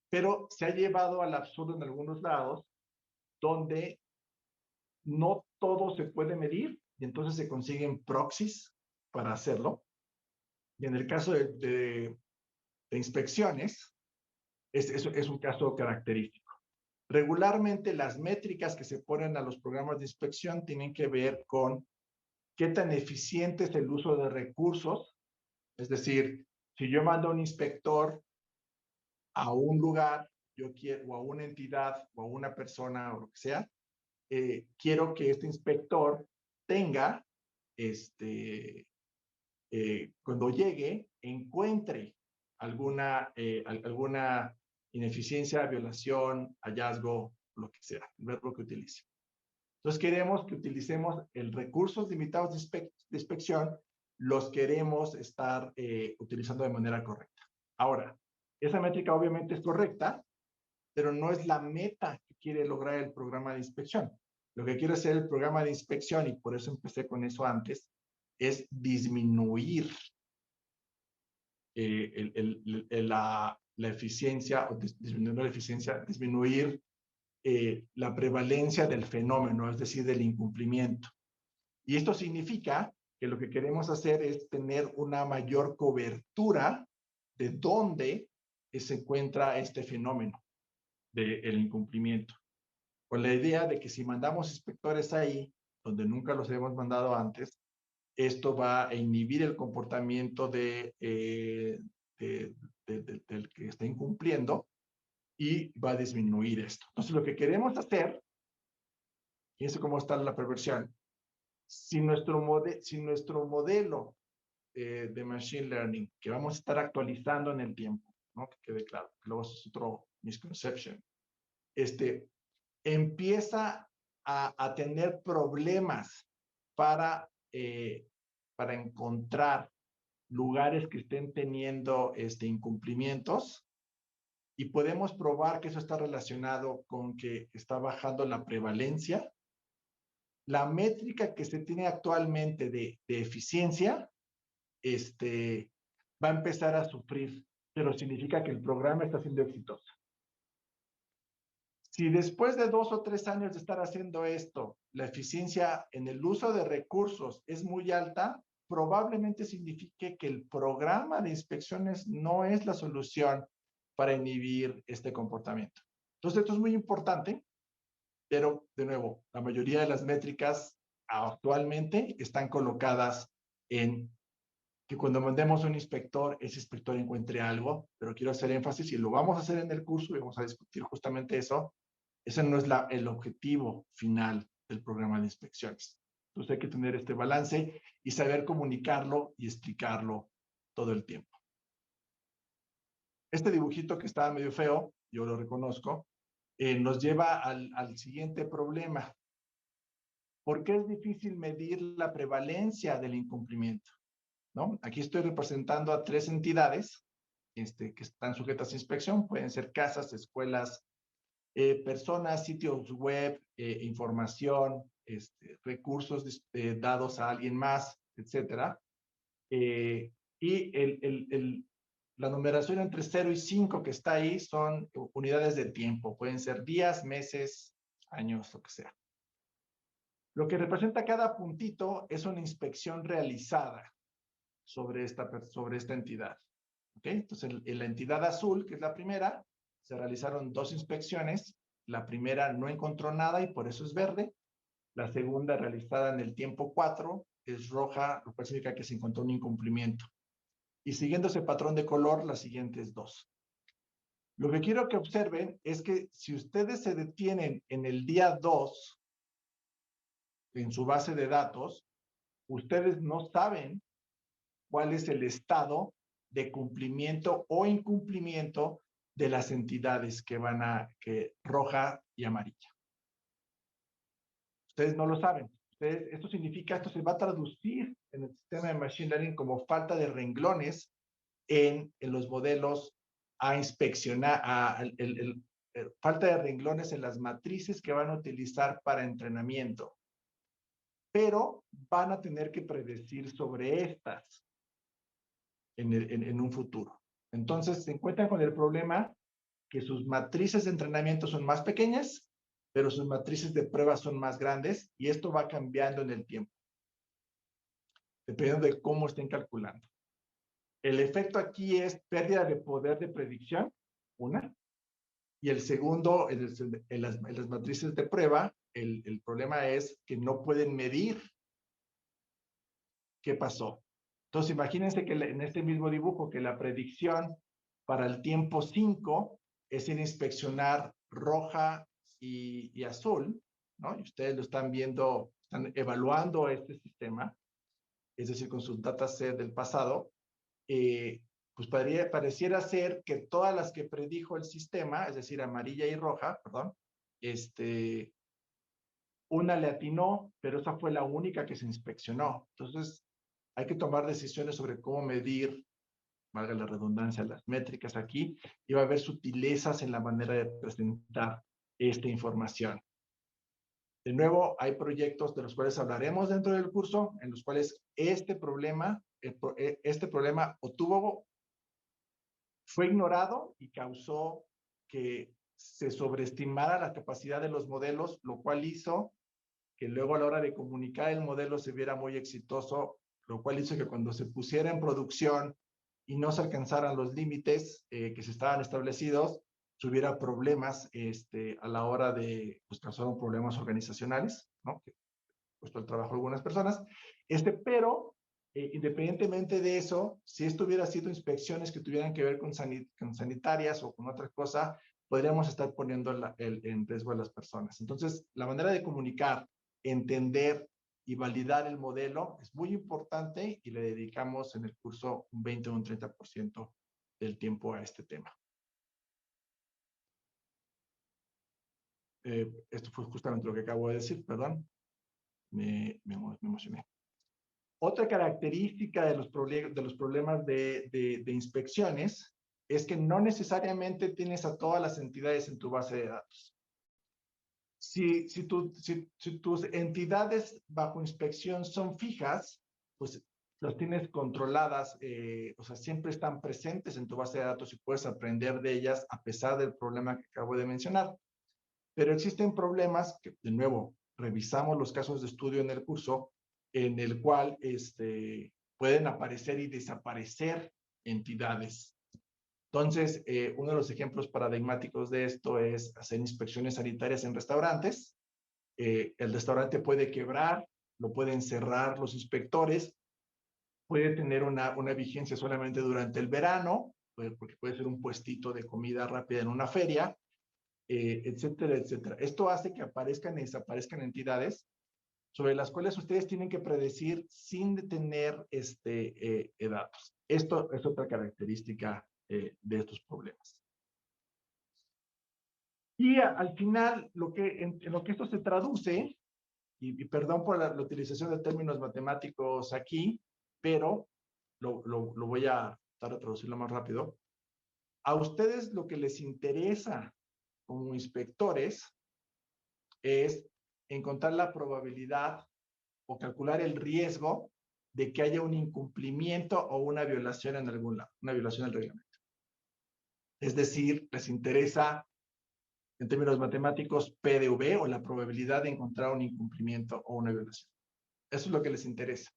Pero se ha llevado al absurdo en algunos lados, donde no todo se puede medir, y entonces se consiguen proxies para hacerlo. Y en el caso de inspecciones, es un caso característico. Regularmente las métricas que se ponen a los programas de inspección tienen que ver con qué tan eficiente es el uso de recursos. Es decir, si yo mando a un inspector a un lugar, o a una entidad, o a una persona, o lo que sea, quiero que este inspector tenga, cuando llegue, encuentre alguna ineficiencia, violación, hallazgo, lo que sea, el verbo que utilice. Entonces queremos que utilicemos recursos limitados de inspección, los queremos estar utilizando de manera correcta. Ahora, esa métrica obviamente es correcta, pero no es la meta que quiere lograr el programa de inspección. Lo que quiere hacer el programa de inspección, y por eso empecé con eso antes, es disminuir la eficiencia, o disminuir la eficiencia, disminuir la prevalencia del fenómeno, es decir, del incumplimiento. Y esto significa que lo que queremos hacer es tener una mayor cobertura de dónde se encuentra este fenómeno del incumplimiento. con la idea de que si mandamos inspectores ahí, donde nunca los hemos mandado antes, esto va a inhibir el comportamiento del que está incumpliendo y va a disminuir esto. Entonces, lo que queremos hacer, fíjense cómo está la perversión, si nuestro modelo de Machine Learning, que vamos a estar actualizando en el tiempo, ¿no? Que quede claro, que luego es otro misconception, empieza a tener problemas para encontrar lugares que estén teniendo incumplimientos, y podemos probar que eso está relacionado con que está bajando la prevalencia. La métrica que se tiene actualmente de eficiencia va a empezar a sufrir, pero significa que el programa está siendo exitoso. Si después de 2 o 3 años de estar haciendo esto, la eficiencia en el uso de recursos es muy alta, probablemente signifique que el programa de inspecciones no es la solución para inhibir este comportamiento. Entonces, esto es muy importante, pero, de nuevo, la mayoría de las métricas actualmente están colocadas en que cuando mandemos a un inspector, ese inspector encuentre algo, pero quiero hacer énfasis, y lo vamos a hacer en el curso y vamos a discutir justamente eso, ese no es el objetivo final del programa de inspecciones. Entonces hay que tener este balance y saber comunicarlo y explicarlo todo el tiempo. Este dibujito que estaba medio feo, yo lo reconozco, nos lleva al siguiente problema. ¿Por qué es difícil medir la prevalencia del incumplimiento? ¿No? Aquí estoy representando a 3 entidades que están sujetas a inspección. Pueden ser casas, escuelas, personas, sitios web, información, recursos dados a alguien más, etc. Y la numeración entre 0 y 5 que está ahí son unidades de tiempo. Pueden ser días, meses, años, lo que sea. Lo que representa cada puntito es una inspección realizada sobre esta entidad. ¿Okay? Entonces, en la entidad azul, que es la primera, se realizaron 2 inspecciones. La primera no encontró nada y por eso es verde. La segunda, realizada en el tiempo 4, es roja, lo cual significa que se encontró un incumplimiento. Y siguiendo ese patrón de color, las siguientes 2. Lo que quiero que observen es que si ustedes se detienen en el día 2, en su base de datos, ustedes no saben cuál es el estado de cumplimiento o incumplimiento de las entidades que roja y amarilla. Ustedes no lo saben. Esto significa, esto se va a traducir en el sistema de Machine Learning como falta de renglones en los modelos a inspeccionar, falta de renglones en las matrices que van a utilizar para entrenamiento. Pero van a tener que predecir sobre estas en un futuro. Entonces, se encuentran con el problema que sus matrices de entrenamiento son más pequeñas, pero sus matrices de prueba son más grandes, y esto va cambiando en el tiempo, dependiendo de cómo estén calculando. El efecto aquí es pérdida de poder de predicción, una, y el segundo, en las matrices de prueba, el problema es que no pueden medir qué pasó. Entonces, imagínense que en este mismo dibujo, que la predicción para el tiempo 5 es ir a inspeccionar roja y azul, ¿no? Y ustedes lo están viendo, están evaluando este sistema, es decir, con sus dataset del pasado, pues pareciera ser que todas las que predijo el sistema, es decir, amarilla y roja, perdón, una le atinó, pero esa fue la única que se inspeccionó. Entonces, hay que tomar decisiones sobre cómo medir, valga la redundancia, las métricas aquí, y va a haber sutilezas en la manera de presentar esta información. De nuevo, hay proyectos de los cuales hablaremos dentro del curso, en los cuales este problema fue ignorado y causó que se sobreestimara la capacidad de los modelos, lo cual hizo que luego a la hora de comunicar el modelo se viera muy exitoso, lo cual hizo que cuando se pusiera en producción y no se alcanzaran los límites que se estaban establecidos, tuviera problemas a la hora de pues, causar problemas organizacionales, ¿no? Que puesto el trabajo de algunas personas, pero independientemente de eso, si esto hubiera sido inspecciones que tuvieran que ver con sanitarias o con otra cosa, podríamos estar poniendo en riesgo a las personas. Entonces, la manera de comunicar, entender y validar el modelo es muy importante y le dedicamos en el curso un 20 o un 30% del tiempo a este tema. Esto fue justamente lo que acabo de decir, perdón. Me emocioné. Otra característica de los problemas de inspecciones es que no necesariamente tienes a todas las entidades en tu base de datos. Si tus entidades bajo inspección son fijas, pues las tienes controladas, o sea, siempre están presentes en tu base de datos y puedes aprender de ellas a pesar del problema que acabo de mencionar. Pero existen problemas que, de nuevo, revisamos los casos de estudio en el curso, en el cual pueden aparecer y desaparecer entidades. Entonces, uno de los ejemplos paradigmáticos de esto es hacer inspecciones sanitarias en restaurantes. El restaurante puede quebrar, lo pueden cerrar los inspectores, puede tener una vigencia solamente durante el verano, porque puede ser un puestito de comida rápida en una feria, etcétera, etcétera. Esto hace que aparezcan y desaparezcan entidades sobre las cuales ustedes tienen que predecir sin tener datos. Esto es otra característica de estos problemas. Y al final, en lo que esto se traduce, y perdón por la utilización de términos matemáticos aquí, pero lo voy a tratar de traducirlo más rápido. A ustedes lo que les interesa como inspectores es encontrar la probabilidad o calcular el riesgo de que haya un incumplimiento o una violación en algún lado, una violación del reglamento. Es decir, les interesa, en términos matemáticos, PDV o la probabilidad de encontrar un incumplimiento o una violación. Eso es lo que les interesa.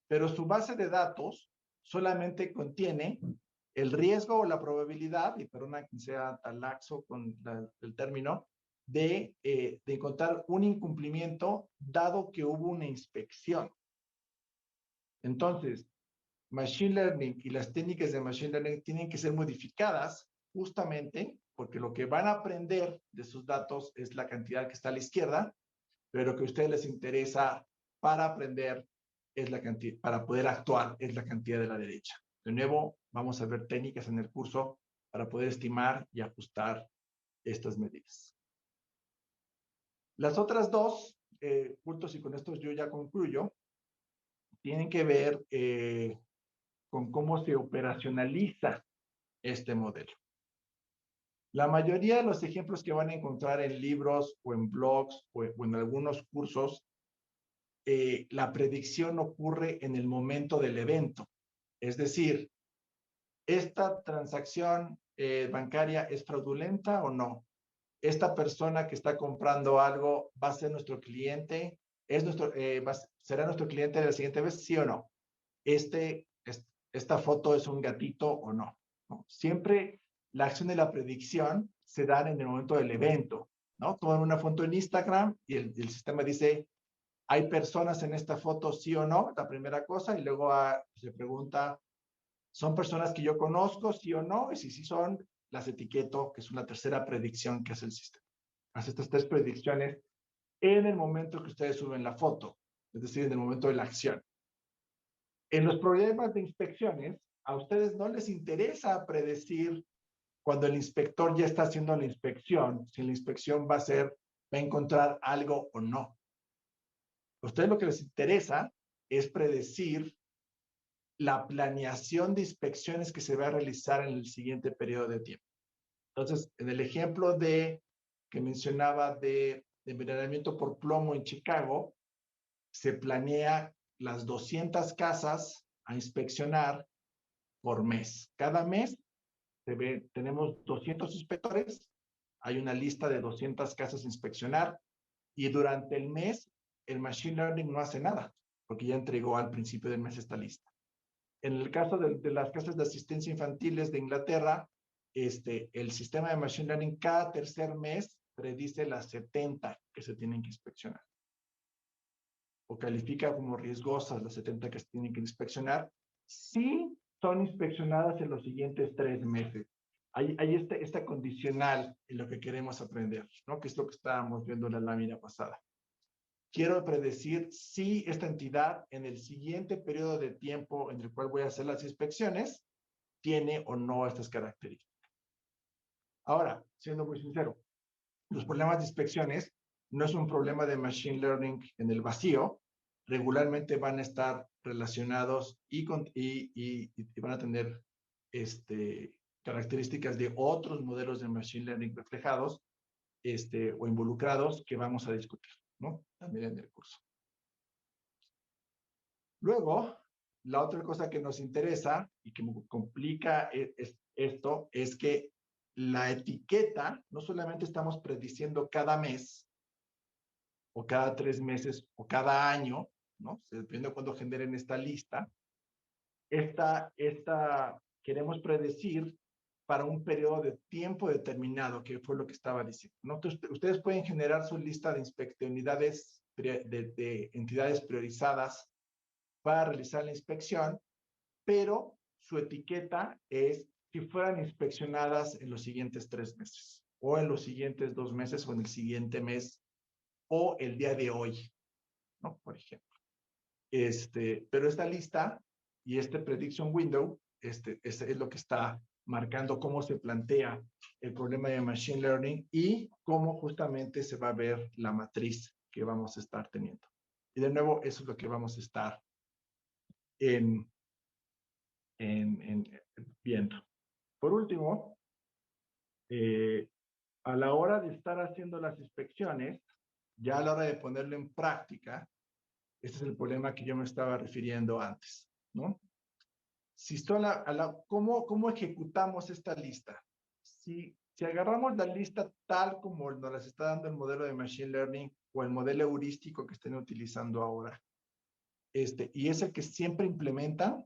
Pero su base de datos solamente contiene el riesgo o la probabilidad, y perdona que sea tan laxo con el término, de encontrar un incumplimiento dado que hubo una inspección. Entonces, Machine Learning y las técnicas de Machine Learning tienen que ser modificadas justamente porque lo que van a aprender de sus datos es la cantidad que está a la izquierda, pero lo que a ustedes les interesa para aprender es la cantidad, para poder actuar es la cantidad de la derecha. De nuevo, vamos a ver técnicas en el curso para poder estimar y ajustar estas medidas. Las otras dos puntos, y con esto yo ya concluyo, tienen que ver con cómo se operacionaliza este modelo. La mayoría de los ejemplos que van a encontrar en libros o en blogs o en algunos cursos, la predicción ocurre en el momento del evento. Es decir, ¿esta transacción bancaria es fraudulenta o no? ¿Esta persona que está comprando algo va a ser nuestro cliente? ¿Será nuestro cliente la siguiente vez? ¿Sí o no? ¿Esta foto es un gatito o no? ¿No? Siempre la acción de la predicción se da en el momento del evento, ¿no? Toman una foto en Instagram y el sistema dice, ¿hay personas en esta foto, sí o no? La primera cosa, y luego se pregunta, ¿son personas que yo conozco, sí o no? Y si sí son, las etiqueto, que es una tercera predicción que hace el sistema. Hace estas tres predicciones en el momento que ustedes suben la foto, es decir, en el momento de la acción. En los problemas de inspecciones, a ustedes no les interesa predecir cuando el inspector ya está haciendo la inspección, si la inspección va a encontrar algo o no. A ustedes lo que les interesa es predecir la planeación de inspecciones que se va a realizar en el siguiente periodo de tiempo. Entonces, en el ejemplo que mencionaba de envenenamiento por plomo en Chicago, se planea las 200 casas a inspeccionar por mes. Cada mes tenemos 200 inspectores, hay una lista de 200 casas a inspeccionar y durante el mes el Machine Learning no hace nada porque ya entregó al principio del mes esta lista. En el caso de las casas de asistencia infantiles de Inglaterra, el sistema de Machine Learning cada tercer mes predice las 70 que se tienen que inspeccionar. O califica como riesgosas las 70 que se tienen que inspeccionar, si son inspeccionadas en los siguientes 3 meses. Hay esta condicional en lo que queremos aprender, ¿no? Que es lo que estábamos viendo en la lámina pasada. Quiero predecir si esta entidad en el siguiente periodo de tiempo en el cual voy a hacer las inspecciones tiene o no estas características. Ahora, siendo muy sincero, los problemas de inspecciones no es un problema de Machine Learning en el vacío. Regularmente van a estar relacionados y van a tener características de otros modelos de Machine Learning reflejados o involucrados que vamos a discutir, ¿no? También en el curso. Luego, la otra cosa que nos interesa y que me complica esto es que la etiqueta, no solamente estamos prediciendo cada mes, o cada 3 meses, o cada año, ¿no? Dependiendo de cuándo generen esta lista, queremos predecir para un periodo de tiempo determinado, que fue lo que estaba diciendo, ¿no? Entonces, ustedes pueden generar su lista de unidades, de entidades priorizadas para realizar la inspección, pero su etiqueta es si fueran inspeccionadas en los siguientes 3 meses, o en los siguientes 2 meses, o en el siguiente mes, o el día de hoy, ¿no? Por ejemplo. Pero esta lista y este prediction window, es lo que está marcando cómo se plantea el problema de Machine Learning y cómo justamente se va a ver la matriz que vamos a estar teniendo. Y de nuevo, eso es lo que vamos a estar viendo. Por último, a la hora de estar haciendo las inspecciones, ya a la hora de ponerlo en práctica, este es el problema que yo me estaba refiriendo antes, ¿no? Si estoy ¿cómo ejecutamos esta lista? Si agarramos la lista tal como nos las está dando el modelo de Machine Learning o el modelo heurístico que estén utilizando ahora, y es el que siempre implementan,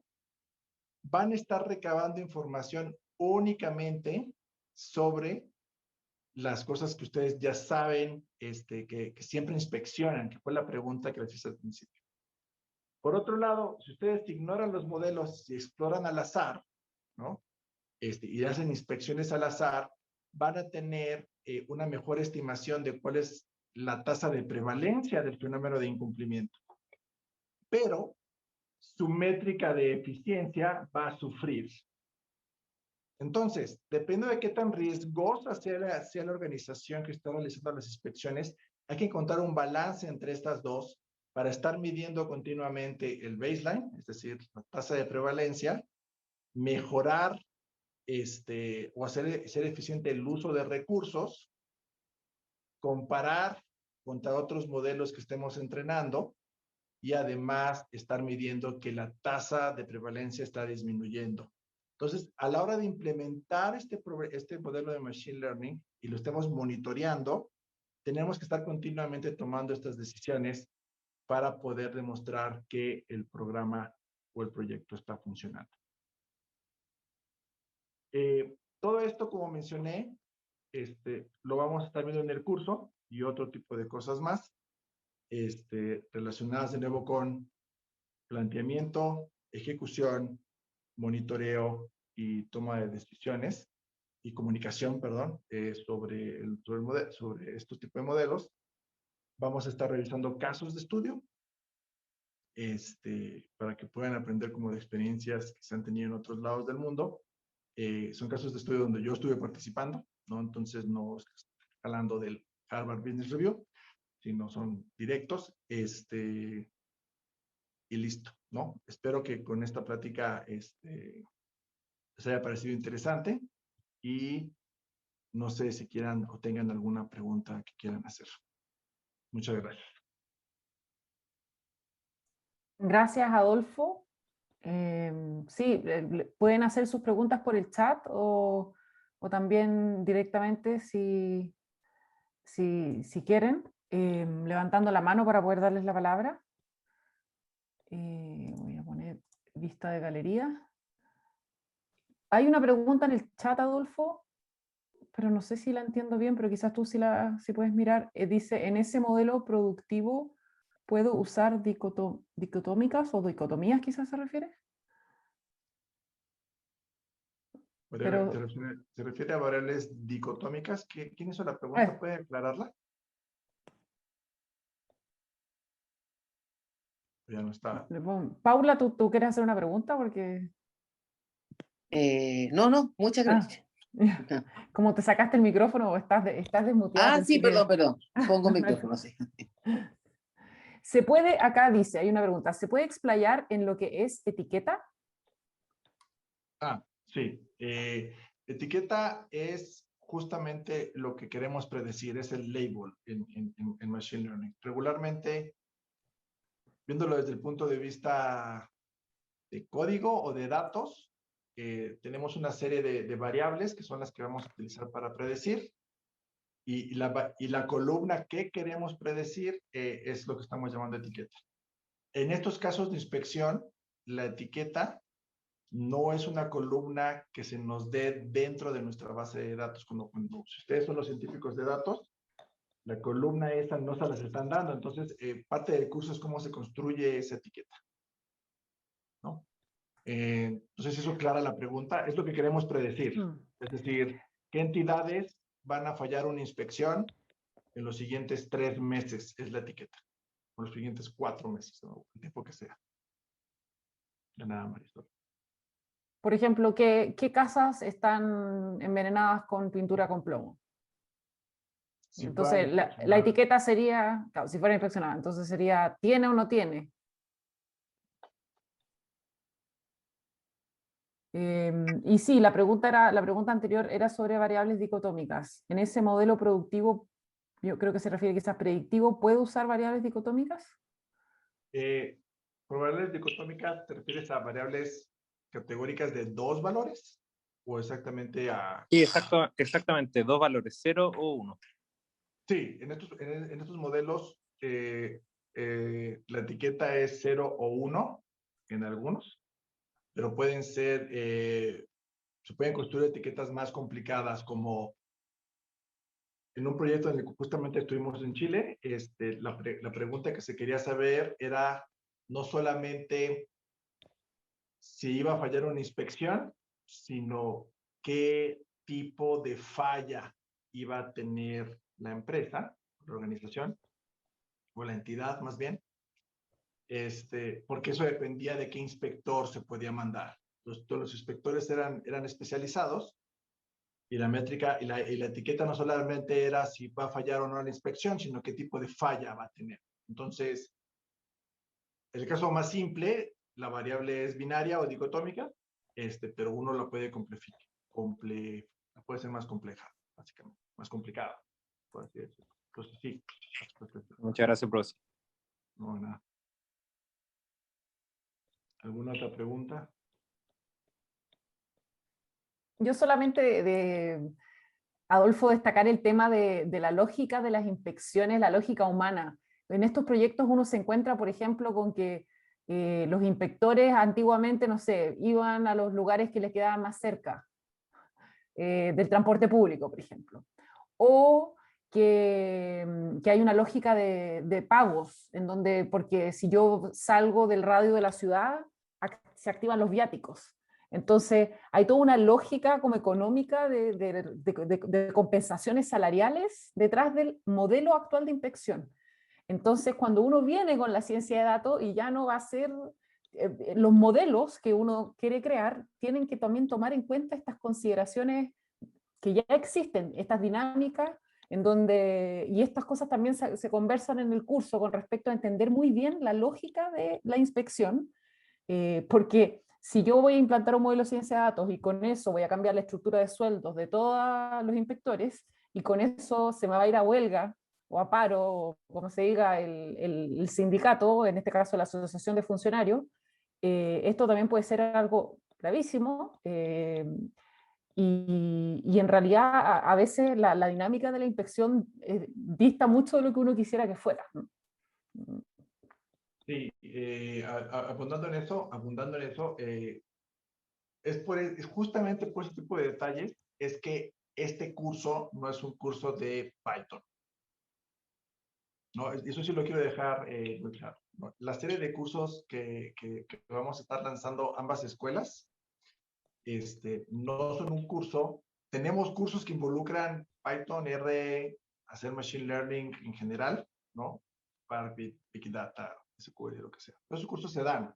van a estar recabando información únicamente sobre las cosas que ustedes ya saben, que siempre inspeccionan, que fue la pregunta que les hice al principio. Por otro lado, si ustedes ignoran los modelos y exploran al azar, ¿no? Y hacen inspecciones al azar, van a tener una mejor estimación de cuál es la tasa de prevalencia del fenómeno de incumplimiento. Pero su métrica de eficiencia va a sufrir. Entonces, depende de qué tan riesgosa sea la organización que está realizando las inspecciones, hay que encontrar un balance entre estas dos para estar midiendo continuamente el baseline, es decir, la tasa de prevalencia, mejorar o ser eficiente el uso de recursos, comparar contra otros modelos que estemos entrenando y además estar midiendo que la tasa de prevalencia está disminuyendo. Entonces, a la hora de implementar este modelo de Machine Learning y lo estemos monitoreando, tenemos que estar continuamente tomando estas decisiones para poder demostrar que el programa o el proyecto está funcionando. Todo esto, como mencioné, lo vamos a estar viendo en el curso y otro tipo de cosas más, relacionadas de nuevo con planteamiento, ejecución, monitoreo y toma de decisiones y comunicación, perdón, sobre estos tipos de modelos. Vamos a estar revisando casos de estudio, para que puedan aprender como de experiencias que se han tenido en otros lados del mundo. Son casos de estudio donde yo estuve participando, ¿no? Entonces no estoy hablando del Harvard Business Review, sino son directos, y listo, ¿no? Espero que con esta plática les haya parecido interesante y no sé si quieran o tengan alguna pregunta que quieran hacer. Muchas gracias. Gracias, Adolfo. Sí, pueden hacer sus preguntas por el chat o también directamente si quieren, levantando la mano para poder darles la palabra. Voy a poner vista de galería. Hay una pregunta en el chat, Adolfo, pero no sé si la entiendo bien, pero quizás tú si puedes mirar. Dice, en ese modelo productivo, ¿puedo usar dicotómicas o dicotomías quizás se refiere? Pero, ¿Se refiere a variables dicotómicas? ¿Quién hizo la pregunta? ah, ¿Puede aclararla? Ya no está. Paula, ¿tú quieres hacer una pregunta? Porque... No, muchas Ah, gracias. como te sacaste el micrófono o estás desmuteada, Sí, pensé que... perdón. Pongo micrófono, sí. Se puede, acá dice, hay una pregunta, ¿se puede explayar en lo que es etiqueta? Sí. Etiqueta es justamente lo que queremos predecir, es el label en Machine Learning. Regularmente, viéndolo desde el punto de vista de código o de datos, tenemos una serie de variables que son las que vamos a utilizar para predecir. Y la columna que queremos predecir es lo que estamos llamando etiqueta. En estos casos de inspección, la etiqueta no es una columna que se nos dé dentro de nuestra base de datos. Si ustedes son los científicos de datos, la columna esa no se las están dando. Entonces, parte del curso es cómo se construye esa etiqueta, ¿no? Entonces, eso aclara la pregunta. Es lo que queremos predecir. Es decir, ¿qué entidades van a fallar una inspección en los siguientes 3 meses? Es la etiqueta. O los siguientes 4 meses, ¿no? El tiempo que sea. De nada, Marisol. Por ejemplo, ¿qué casas están envenenadas con pintura con plomo? Si Entonces, fueran la inspeccionadas. etiqueta sería, claro, si fuera inspeccionada, entonces sería, ¿tiene o no tiene? Y sí, la pregunta anterior era sobre variables dicotómicas. En ese modelo productivo, yo creo que se refiere quizás predictivo, ¿puede usar variables dicotómicas? Por variables dicotómicas, ¿te refieres a variables categóricas de 2 valores? ¿O exactamente a...? Sí, exactamente, 2 valores, 0 o 1. Sí, en estos modelos la etiqueta es 0 o 1 en algunos, pero se pueden construir etiquetas más complicadas, como en un proyecto en el que justamente estuvimos en Chile. La pregunta que se quería saber era no solamente si iba a fallar una inspección, sino qué tipo de falla iba a tener la empresa, la organización, o la entidad más bien, porque eso dependía de qué inspector se podía mandar. Todos los inspectores eran especializados, y la métrica y la etiqueta no solamente era si va a fallar o no la inspección, sino qué tipo de falla va a tener. Entonces, el caso más simple, la variable es binaria o dicotómica, pero uno la puede puede ser más compleja, básicamente, más complicada, por así decirlo. Entonces, sí. Muchas gracias, profesor. No, nada. ¿Alguna otra pregunta? Yo solamente Adolfo, destacar el tema de la lógica de las inspecciones, la lógica humana. En estos proyectos uno se encuentra, por ejemplo, con que los inspectores antiguamente, no sé, iban a los lugares que les quedaban más cerca del transporte público, por ejemplo. O que hay una lógica de pagos, en donde, porque si yo salgo del radio de la ciudad, se activan los viáticos. Entonces, hay toda una lógica como económica de compensaciones salariales detrás del modelo actual de inspección. Entonces, cuando uno viene con la ciencia de datos y ya no va a ser, los modelos que uno quiere crear tienen que también tomar en cuenta estas consideraciones que ya existen, estas dinámicas, y estas cosas también se conversan en el curso con respecto a entender muy bien la lógica de la inspección, porque si yo voy a implantar un modelo de ciencia de datos y con eso voy a cambiar la estructura de sueldos de todos los inspectores, y con eso se me va a ir a huelga o a paro, o como se diga, el sindicato, en este caso la asociación de funcionarios, esto también puede ser algo gravísimo. Y en realidad a veces la dinámica de la inspección dista mucho de lo que uno quisiera que fuera. Sí, abundando en eso, es justamente por ese tipo de detalles, es que este curso no es un curso de Python. ¿No? Eso sí lo quiero dejar muy claro, ¿no? La serie de cursos que vamos a estar lanzando ambas escuelas, no son un curso. Tenemos cursos que involucran Python, R, hacer Machine Learning en general, ¿no? Para Big Data, SQL, lo que sea. Esos cursos se dan.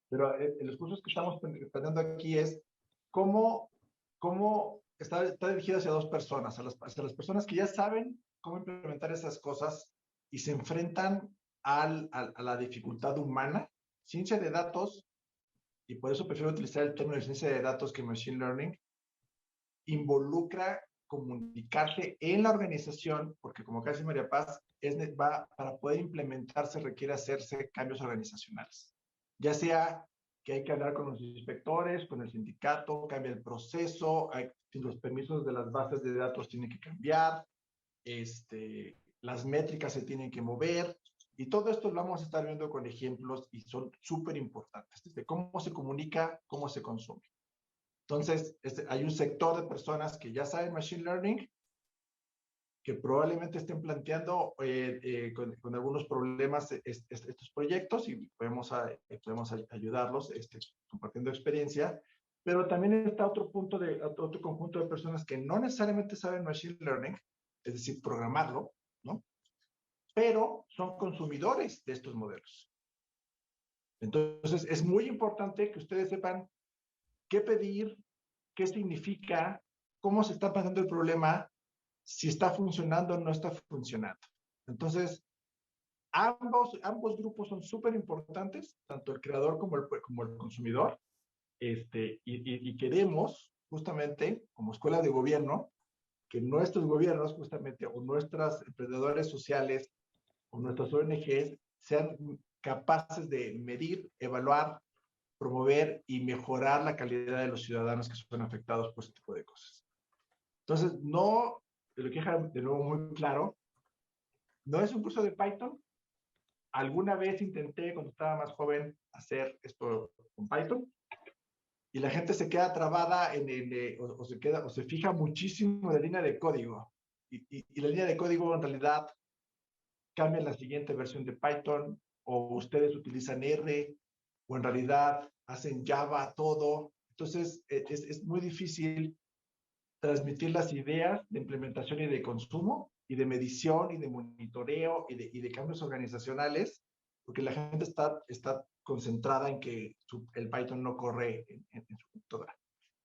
Pero los cursos que estamos planteando aquí es cómo está dirigido hacia dos personas, hacia las personas que ya saben cómo implementar esas cosas y se enfrentan a la dificultad humana. Ciencia de datos, y por eso prefiero utilizar el término de ciencia de datos que Machine Learning, involucra comunicarse en la organización, porque como acá dice María Paz, para poder implementarse requiere hacerse cambios organizacionales. Ya sea que hay que hablar con los inspectores, con el sindicato, cambia el proceso, los permisos de las bases de datos tienen que cambiar, las métricas se tienen que mover, y todo esto lo vamos a estar viendo con ejemplos y son súper importantes, desde cómo se comunica, cómo se consume. Entonces, hay un sector de personas que ya saben Machine Learning, que probablemente estén planteando con algunos problemas estos proyectos y podemos ayudarlos compartiendo experiencia, pero también está otro conjunto de personas que no necesariamente saben Machine Learning, es decir, programarlo, ¿no? Pero son consumidores de estos modelos. Entonces, es muy importante que ustedes sepan qué pedir, qué significa, cómo se está pasando el problema, si está funcionando o no está funcionando. Entonces, ambos grupos son súper importantes, tanto el creador como el consumidor, y queremos justamente, como escuela de gobierno, que nuestros gobiernos justamente, o nuestros emprendedores sociales, o nuestras ONGs, sean capaces de medir, evaluar, promover y mejorar la calidad de los ciudadanos que son afectados por este tipo de cosas. Entonces, no, lo que dejar de nuevo muy claro, no es un curso de Python. Alguna vez intenté, cuando estaba más joven, hacer esto con Python, y la gente se queda trabada o se fija muchísimo en la línea de código. Y la línea de código en realidad cambia en la siguiente versión de Python, o ustedes utilizan R, o en realidad hacen Java todo. Entonces, es muy difícil transmitir las ideas de implementación y de consumo, y de medición, y de monitoreo, y de cambios organizacionales, porque la gente está concentrada en que el Python no corre en su computadora.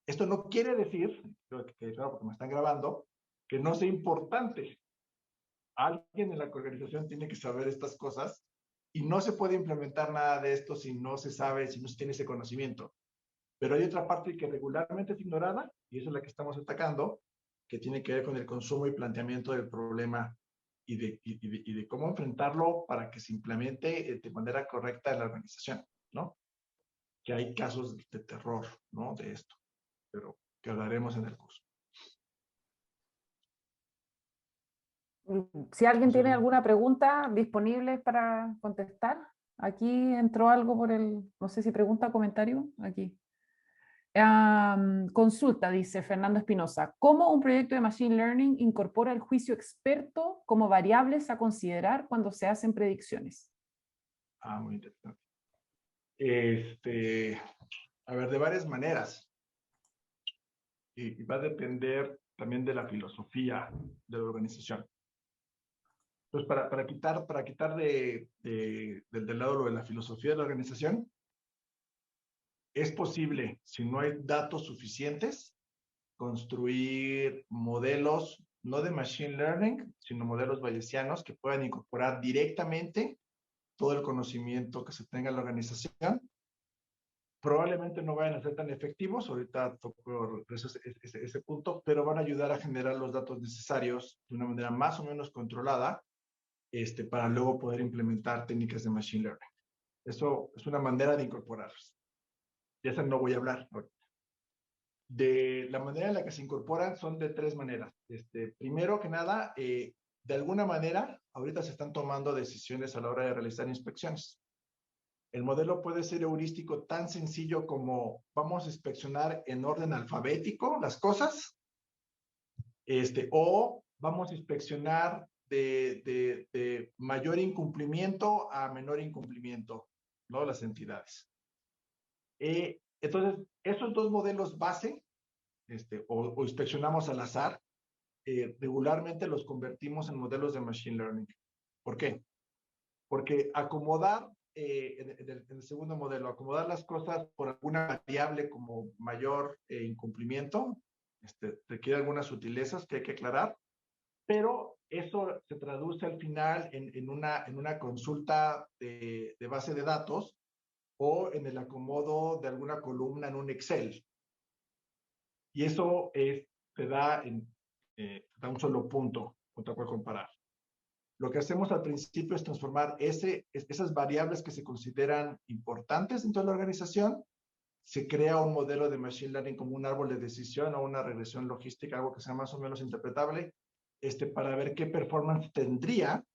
Esto no quiere decir, creo que claro, porque me están grabando, que no sea importante. Alguien en la organización tiene que saber estas cosas, y no se puede implementar nada de esto si no se sabe, si no se tiene ese conocimiento. Pero hay otra parte que regularmente es ignorada, y esa es la que estamos atacando, que tiene que ver con el consumo y planteamiento del problema y de cómo enfrentarlo para que se implemente de manera correcta en la organización, ¿no? Que hay casos de terror, ¿no? De esto, pero que hablaremos en el curso. Si alguien tiene alguna pregunta disponible para contestar, aquí entró algo por no sé si pregunta o comentario, aquí. Consulta, dice Fernando Espinosa, ¿cómo un proyecto de Machine Learning incorpora el juicio experto como variables a considerar cuando se hacen predicciones? Muy interesante. A ver, de varias maneras. Y va a depender también de la filosofía de la organización. Entonces, para quitar del lado de la filosofía de la organización, es posible, si no hay datos suficientes, construir modelos, no de Machine Learning, sino modelos bayesianos que puedan incorporar directamente todo el conocimiento que se tenga en la organización. Probablemente no vayan a ser tan efectivos, ahorita toco ese punto, pero van a ayudar a generar los datos necesarios de una manera más o menos controlada, para luego poder implementar técnicas de Machine Learning. Eso es una manera de incorporarlos. De esa no voy a hablar. De la manera en la que se incorporan son de tres maneras. Primero que nada, de alguna manera, ahorita se están tomando decisiones a la hora de realizar inspecciones. El modelo puede ser heurístico tan sencillo como vamos a inspeccionar en orden alfabético las cosas, o vamos a inspeccionar de mayor incumplimiento a menor incumplimiento, ¿no? Las entidades. Entonces, esos dos modelos base, o inspeccionamos al azar, regularmente los convertimos en modelos de Machine Learning. ¿Por qué? Porque acomodar, en el segundo modelo, acomodar las cosas por alguna variable como mayor incumplimiento, requiere algunas sutilezas que hay que aclarar, pero eso se traduce al final en una consulta de base de datos o en el acomodo de alguna columna en un Excel. Y eso te da un solo punto contra cual comparar. Lo que hacemos al principio es transformar esas variables que se consideran importantes dentro de la organización. Se crea un modelo de Machine Learning como un árbol de decisión o una regresión logística, algo que sea más o menos interpretable, para ver qué performance tendría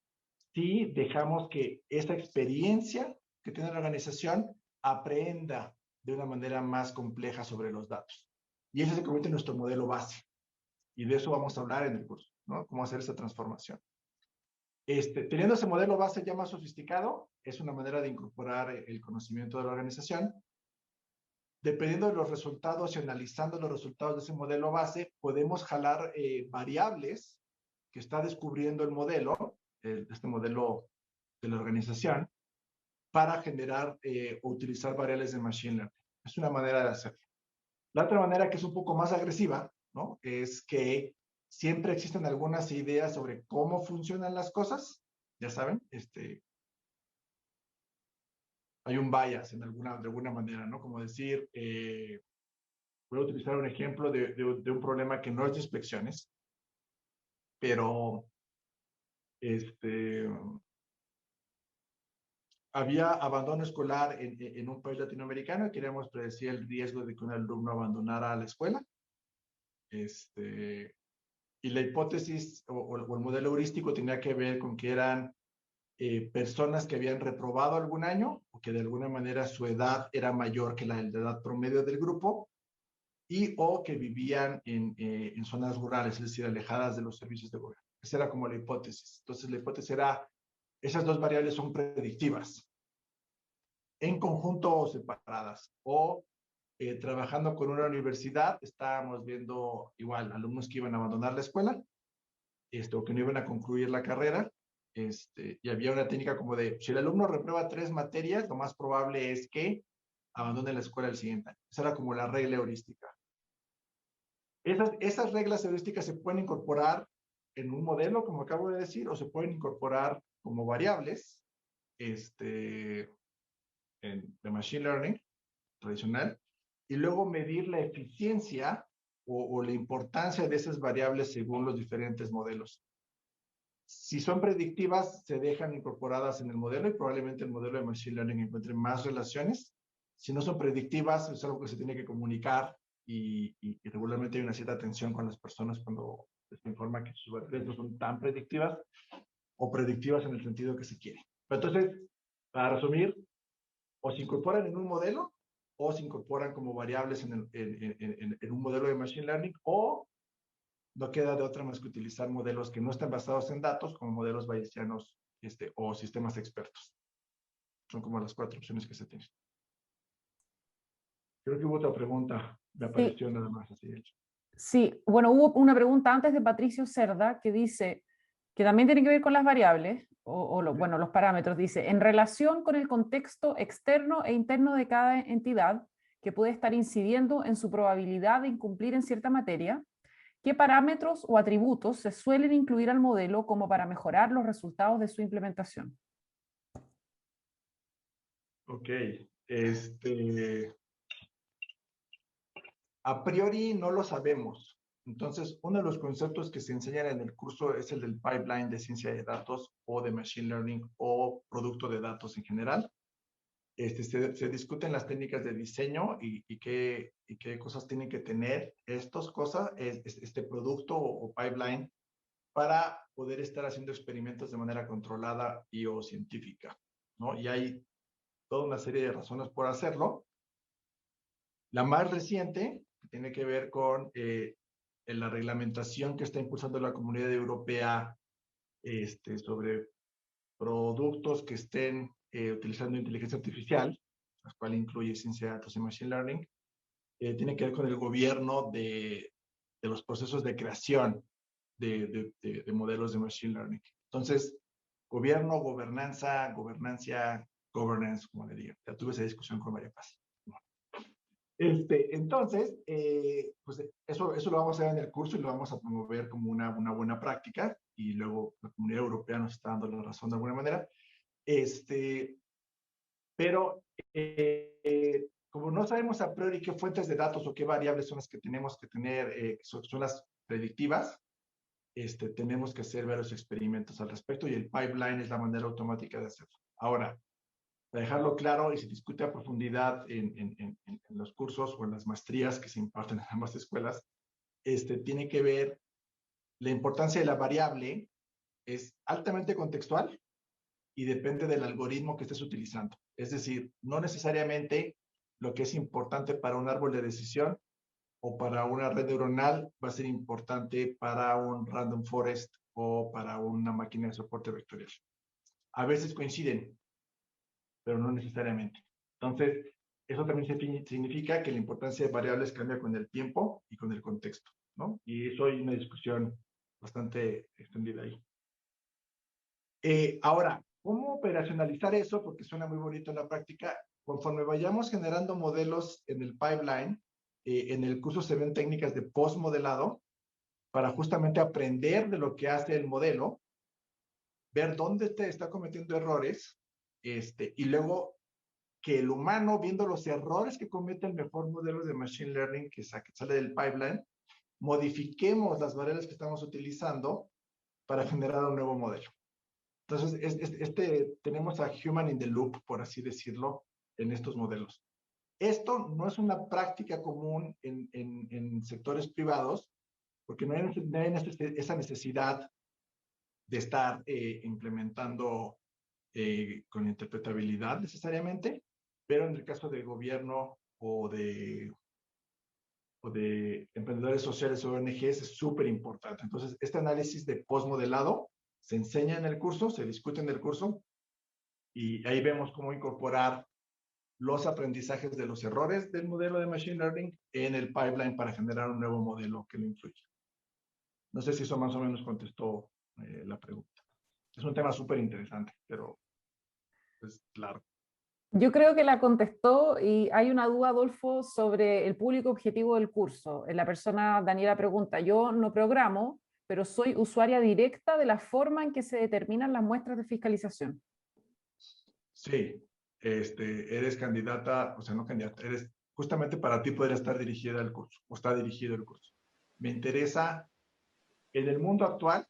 si dejamos que esa experiencia que tiene la organización aprenda de una manera más compleja sobre los datos. Y ese se convierte en nuestro modelo base. Y de eso vamos a hablar en el curso, ¿no? Cómo hacer esa transformación. Teniendo ese modelo base ya más sofisticado, es una manera de incorporar el conocimiento de la organización. Dependiendo de los resultados y analizando los resultados de ese modelo base, podemos jalar variables que está descubriendo el modelo, este modelo de la organización, para generar o utilizar variables de Machine Learning. Es una manera de hacerlo. La otra manera, que es un poco más agresiva, ¿no? Es que siempre existen algunas ideas sobre cómo funcionan las cosas. Ya saben, hay un bias de alguna manera, ¿no? Como decir, voy a utilizar un ejemplo de un problema que no es de inspecciones, pero había abandono escolar en un país latinoamericano y queríamos predecir el riesgo de que un alumno abandonara la escuela. Y la hipótesis o el modelo heurístico tenía que ver con que eran personas que habían reprobado algún año o que de alguna manera su edad era mayor que la edad promedio del grupo o que vivían en zonas rurales, es decir, alejadas de los servicios de gobierno. Esa era como la hipótesis. Entonces la hipótesis era, esas dos variables son predictivas, en conjunto o separadas, trabajando con una universidad, estábamos viendo igual alumnos que iban a abandonar la escuela, o que no iban a concluir la carrera, y había una técnica como de, si el alumno reprueba 3 materias, lo más probable es que abandone la escuela el siguiente año. Esa era como la regla heurística. Esas reglas heurísticas se pueden incorporar en un modelo, como acabo de decir, o se pueden incorporar como variables, de Machine Learning tradicional, y luego medir la eficiencia o la importancia de esas variables según los diferentes modelos. Si son predictivas, se dejan incorporadas en el modelo y probablemente el modelo de Machine Learning encuentre más relaciones. Si no son predictivas, es algo que se tiene que comunicar y regularmente hay una cierta tensión con las personas cuando se informa que sus variables no son tan predictivas o predictivas en el sentido que se quiere. Pero entonces, para resumir, o se incorporan en un modelo o se incorporan como variables en un modelo de Machine Learning, o no queda de otra más que utilizar modelos que no están basados en datos, como modelos bayesianos o sistemas expertos. Son como las 4 opciones que se tienen. Creo que hubo otra pregunta. Me apareció nada más así de hecho. Sí, bueno, hubo una pregunta antes de Patricio Cerda que dice, que también tiene que ver con las variables, bueno, los parámetros, dice, en relación con el contexto externo e interno de cada entidad que puede estar incidiendo en su probabilidad de incumplir en cierta materia, ¿qué parámetros o atributos se suelen incluir al modelo como para mejorar los resultados de su implementación? Ok, a priori no lo sabemos. Entonces, uno de los conceptos que se enseñan en el curso es el del pipeline de ciencia de datos o de machine learning o producto de datos en general. Se discuten las técnicas de diseño y qué cosas tienen que tener este producto o pipeline para poder estar haciendo experimentos de manera controlada o científica, ¿no? Y hay toda una serie de razones por hacerlo. La más reciente, que tiene que ver con la reglamentación que está impulsando la Comunidad Europea sobre productos que estén utilizando inteligencia artificial, la cual incluye ciencia de datos y machine learning, tiene que ver con el gobierno de los procesos de creación de modelos de machine learning. Entonces, gobierno, gobernanza, gobernancia, governance, como le digo. Ya tuve esa discusión con María Paz. Entonces, pues eso lo vamos a hacer en el curso y lo vamos a promover como una buena práctica, y luego la Comunidad Europea nos está dando la razón de alguna manera. Pero como no sabemos a priori qué fuentes de datos o qué variables son las que tenemos que tener, son las predictivas, tenemos que hacer varios experimentos al respecto, y el pipeline es la manera automática de hacerlo. Ahora, para dejarlo claro, y se discute a profundidad en los cursos o en las maestrías que se imparten en ambas escuelas, tiene que ver la importancia de la variable, es altamente contextual y depende del algoritmo que estés utilizando. Es decir, no necesariamente lo que es importante para un árbol de decisión o para una red neuronal va a ser importante para un random forest o para una máquina de soporte vectorial. A veces coinciden, pero no necesariamente. Entonces, eso también significa que la importancia de variables cambia con el tiempo y con el contexto, ¿no? Y eso hay una discusión bastante extendida ahí. Ahora, ¿cómo operacionalizar eso? Porque suena muy bonito en la práctica. Conforme vayamos generando modelos en el pipeline, en el curso se ven técnicas de postmodelado para justamente aprender de lo que hace el modelo, ver dónde está cometiendo errores, y luego que el humano, viendo los errores que comete el mejor modelo de machine learning que sale del pipeline, modifiquemos las variables que estamos utilizando para generar un nuevo modelo. Entonces, tenemos a human in the loop, por así decirlo, en estos modelos. Esto no es una práctica común en sectores privados, porque no hay esa necesidad de estar implementando con interpretabilidad necesariamente, pero en el caso del gobierno o de emprendedores sociales o ONGs es súper importante. Entonces, este análisis de postmodelado se enseña en el curso, se discute en el curso, y ahí vemos cómo incorporar los aprendizajes de los errores del modelo de Machine Learning en el pipeline para generar un nuevo modelo que lo incluya. No sé si eso más o menos contestó la pregunta. Es un tema súper interesante, pero pues claro. Yo creo que la contestó, y hay una duda, Adolfo, sobre el público objetivo del curso. La persona, Daniela, pregunta: yo no programo, pero soy usuaria directa de la forma en que se determinan las muestras de fiscalización. Sí, eres candidata, o sea, no candidata, eres justamente para ti poder estar dirigida al curso, o está dirigido el curso. Me interesa, en el mundo actual,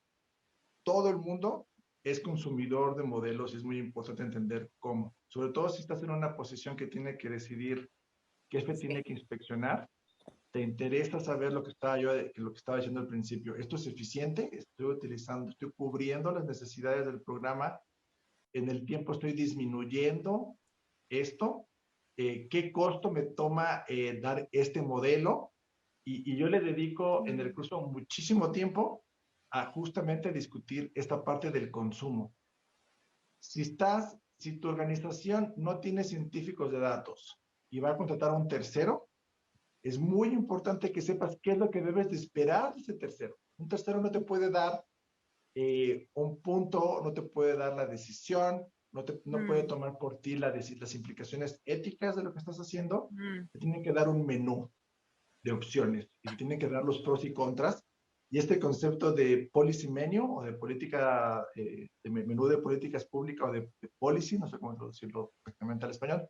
todo el mundo es consumidor de modelos, y es muy importante entender cómo. Sobre todo si estás en una posición que tiene que decidir qué tiene que inspeccionar, te interesa saber lo que estaba diciendo al principio. ¿Esto es eficiente? ¿Estoy cubriendo las necesidades del programa? ¿En el tiempo estoy disminuyendo esto? ¿Qué costo me toma dar este modelo? Y yo le dedico en el curso muchísimo tiempo a justamente discutir esta parte del consumo. Si tu organización no tiene científicos de datos y va a contratar a un tercero, es muy importante que sepas qué es lo que debes de esperar de ese tercero. Un tercero no te puede dar un punto, no te puede dar la decisión, no puede tomar por ti las implicaciones éticas de lo que estás haciendo. Te tiene que dar un menú de opciones y te tiene que dar los pros y contras. Y este concepto de policy menu, o de política, de menú de políticas públicas, o de policy, no sé cómo traducirlo exactamente al español,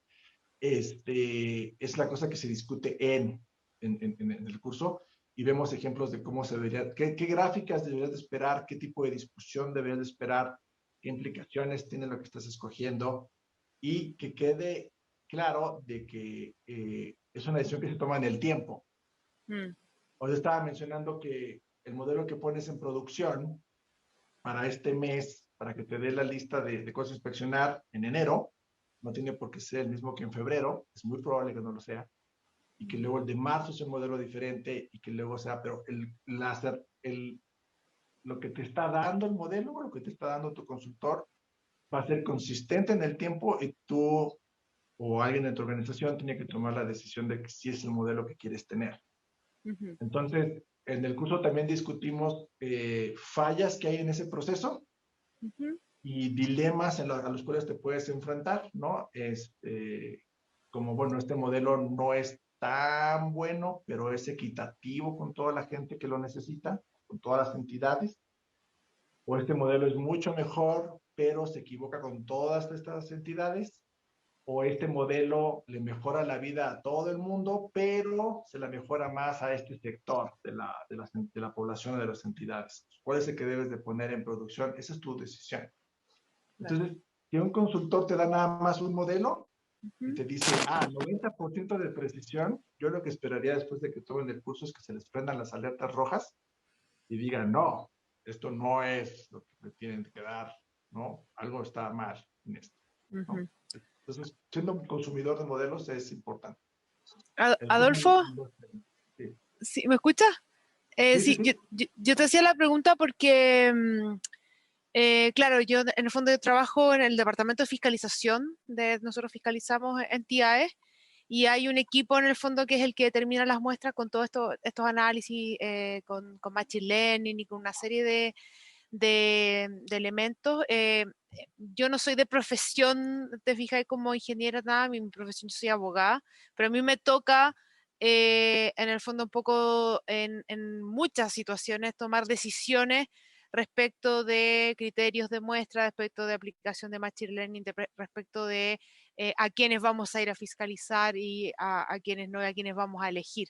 es la cosa que se discute en el curso, y vemos ejemplos de cómo se debería, qué gráficas deberías de esperar, qué tipo de discusión deberías de esperar, qué implicaciones tiene lo que estás escogiendo, y que quede claro de que es una decisión que se toma en el tiempo. Os estaba mencionando que el modelo que pones en producción para este mes, para que te dé la lista de cosas a inspeccionar en enero, no tiene por qué ser el mismo que en febrero, es muy probable que no lo sea, y que luego el de marzo sea un modelo diferente, y que luego sea, pero lo que te está dando el modelo, lo que te está dando tu consultor, va a ser consistente en el tiempo, y tú o alguien de tu organización tiene que tomar la decisión de que si es el modelo que quieres tener. Entonces, en el curso también discutimos fallas que hay en ese proceso y dilemas a los cuales te puedes enfrentar, ¿no? Como, bueno, este modelo no es tan bueno, pero es equitativo con toda la gente que lo necesita, con todas las entidades. O este modelo es mucho mejor, pero se equivoca con todas estas entidades. O este modelo le mejora la vida a todo el mundo, pero se la mejora más a este sector de la población o de las entidades. ¿Cuál es el que debes de poner en producción? Esa es tu decisión. Entonces, si un consultor te da nada más un modelo y te dice, 90% de precisión, yo lo que esperaría después de que tomen el curso es que se les prendan las alertas rojas y digan, no, esto no es lo que me tienen que dar, ¿no? Algo está mal en esto, ¿no? Entonces, siendo un consumidor de modelos es importante. Adolfo, Sí. ¿sí, me escuchas? Sí, yo te hacía la pregunta porque, claro, yo en el fondo de trabajo en el departamento de fiscalización, nosotros fiscalizamos entidades y hay un equipo en el fondo que es el que determina las muestras con todos estos análisis, con Machine Learning y con una serie de elementos. Yo no soy de profesión, te fijas, como ingeniera, nada, mi profesión, yo soy abogada, pero a mí me toca en el fondo un poco en muchas situaciones tomar decisiones respecto de criterios de muestra, respecto de aplicación de Machine Learning, respecto de a quiénes vamos a ir a fiscalizar y a quiénes no, y a quiénes vamos a elegir.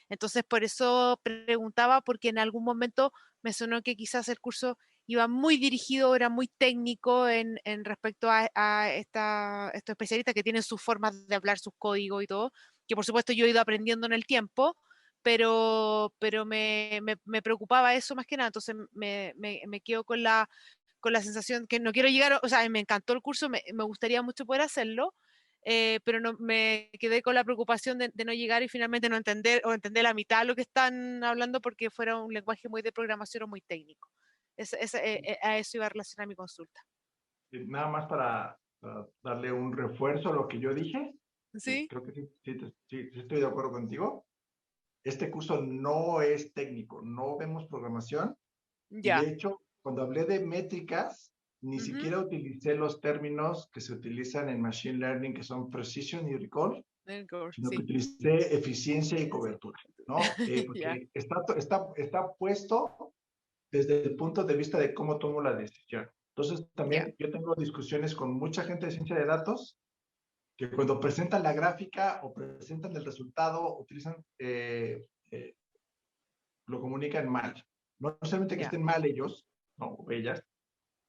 Entonces, por eso preguntaba, porque en algún momento me sonó que quizás el curso iba muy dirigido, era muy técnico en respecto a estos especialistas que tienen sus formas de hablar, sus códigos y todo, que por supuesto yo he ido aprendiendo en el tiempo, pero me preocupaba eso más que nada, entonces me quedo con la sensación que no quiero llegar, o sea, me encantó el curso, me gustaría mucho poder hacerlo, pero no, me quedé con la preocupación de no llegar y finalmente no entender o entender la mitad de lo que están hablando porque fuera un lenguaje muy de programación o muy técnico. A eso iba a relacionar mi consulta. Nada más para darle un refuerzo a lo que yo dije. ¿Sí? Creo que sí estoy de acuerdo contigo. Este curso no es técnico, no vemos programación. Ya. Y de hecho, cuando hablé de métricas, ni siquiera utilicé los términos que se utilizan en Machine Learning, que son precision y recall, sino que utilicé eficiencia y cobertura, ¿no? Porque está puesto desde el punto de vista de cómo tomo la decisión. Entonces, también yo tengo discusiones con mucha gente de ciencia de datos que cuando presentan la gráfica o presentan el resultado, utilizan, lo comunican mal. No solamente que estén mal ellos, no, o ellas,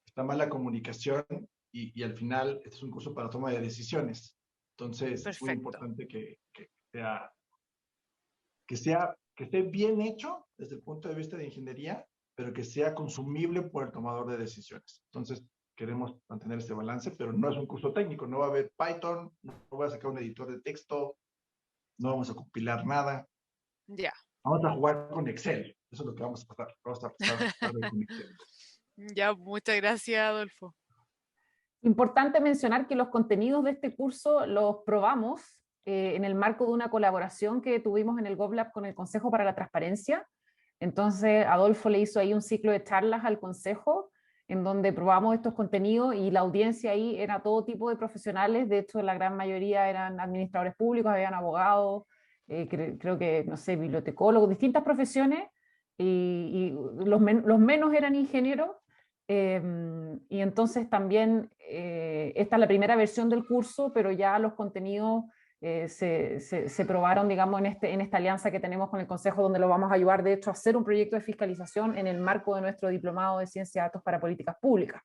está mal la comunicación y al final este es un curso para toma de decisiones. Entonces, es muy importante que esté bien hecho desde el punto de vista de ingeniería, pero que sea consumible por el tomador de decisiones. Entonces, queremos mantener ese balance, pero no es un curso técnico, no va a haber Python, no voy a sacar un editor de texto, no vamos a compilar nada. Ya. Vamos a jugar con Excel, eso es lo que vamos a pasar. Vamos a pasar con Excel. Ya, muchas gracias, Adolfo. Importante mencionar que los contenidos de este curso los probamos en el marco de una colaboración que tuvimos en el GovLab con el Consejo para la Transparencia. Entonces, Adolfo le hizo ahí un ciclo de charlas al Consejo, en donde probamos estos contenidos y la audiencia ahí era todo tipo de profesionales, de hecho la gran mayoría eran administradores públicos, habían abogados, creo que, no sé, bibliotecólogos, distintas profesiones, y los menos eran ingenieros. Y entonces también esta es la primera versión del curso, pero ya los contenidos se probaron, digamos, en esta alianza que tenemos con el Consejo, donde lo vamos a ayudar, de hecho, a hacer un proyecto de fiscalización en el marco de nuestro diplomado de Ciencia de Datos para Políticas Públicas.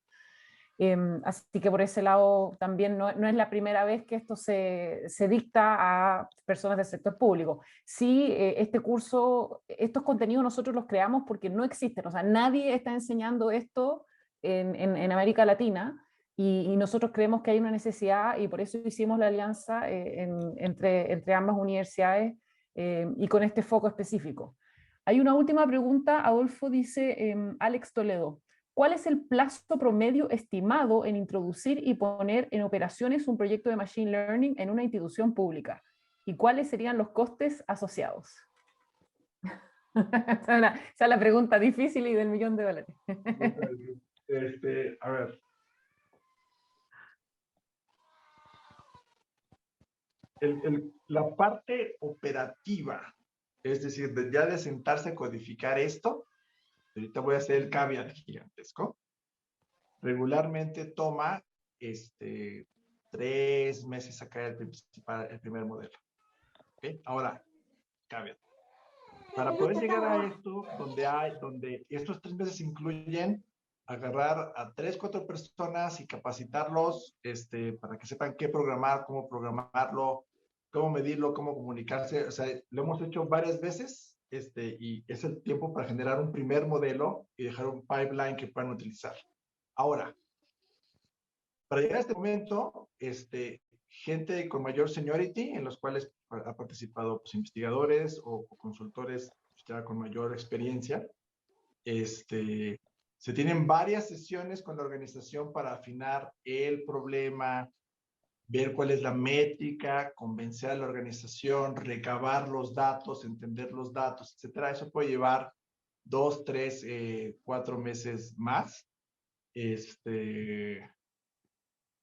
Así que por ese lado también no es la primera vez que esto se dicta a personas del sector público. Sí, este curso, estos contenidos nosotros los creamos porque no existen, o sea, nadie está enseñando esto en América Latina, y nosotros creemos que hay una necesidad y por eso hicimos la alianza entre ambas universidades y con este foco específico. Hay una última pregunta, Adolfo, dice Alex Toledo. ¿Cuál es el plazo promedio estimado en introducir y poner en operaciones un proyecto de Machine Learning en una institución pública? ¿Y cuáles serían los costes asociados? Esa es la pregunta difícil y del $1.000.000. A ver. La parte operativa, es decir, ya de sentarse a codificar esto, ahorita voy a hacer el caveat gigantesco, regularmente toma 3 meses sacar el primer modelo. ¿Okay? Ahora, caveat. Para poder llegar a esto, donde estos 3 meses incluyen agarrar a 3, 4 personas y capacitarlos para que sepan qué programar, cómo programarlo, cómo medirlo, cómo comunicarse. O sea, lo hemos hecho varias veces y es el tiempo para generar un primer modelo y dejar un pipeline que puedan utilizar. Ahora, para llegar a este momento, gente con mayor seniority, en los cuales ha participado pues, investigadores o consultores pues, ya con mayor experiencia, se tienen varias sesiones con la organización para afinar el problema, ver cuál es la métrica, convencer a la organización, recabar los datos, entender los datos, etcétera. Eso puede llevar 2, 3, 4 meses más.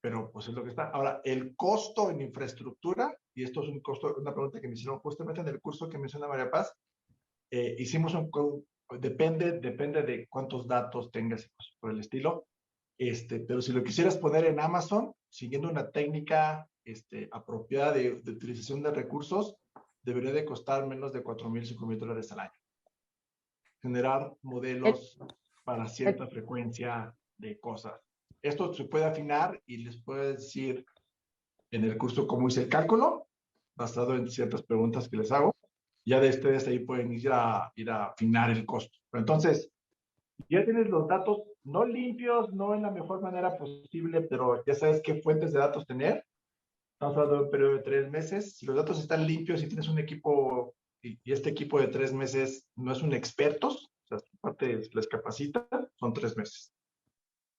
Pero pues es lo que está. Ahora, el costo en infraestructura, y esto es una pregunta que me hicieron justamente en el curso que menciona María Paz, hicimos depende de cuántos datos tengas y cosas por el estilo, pero si lo quisieras poner en Amazon, siguiendo una técnica apropiada de utilización de recursos, debería de costar menos de $4,000, $5,000 al año. Generar modelos para cierta frecuencia de cosas. Esto se puede afinar y les puedo decir en el curso cómo hice el cálculo, basado en ciertas preguntas que les hago. Ya de ustedes ahí pueden ir a afinar el costo. Pero entonces, ya tienes los datos no limpios, no en la mejor manera posible, pero ya sabes qué fuentes de datos tener. Estamos hablando de un periodo de 3 meses. Si los datos están limpios y tienes un equipo, y este equipo de 3 meses no es un expertos, o sea, parte les capacita, son 3 meses.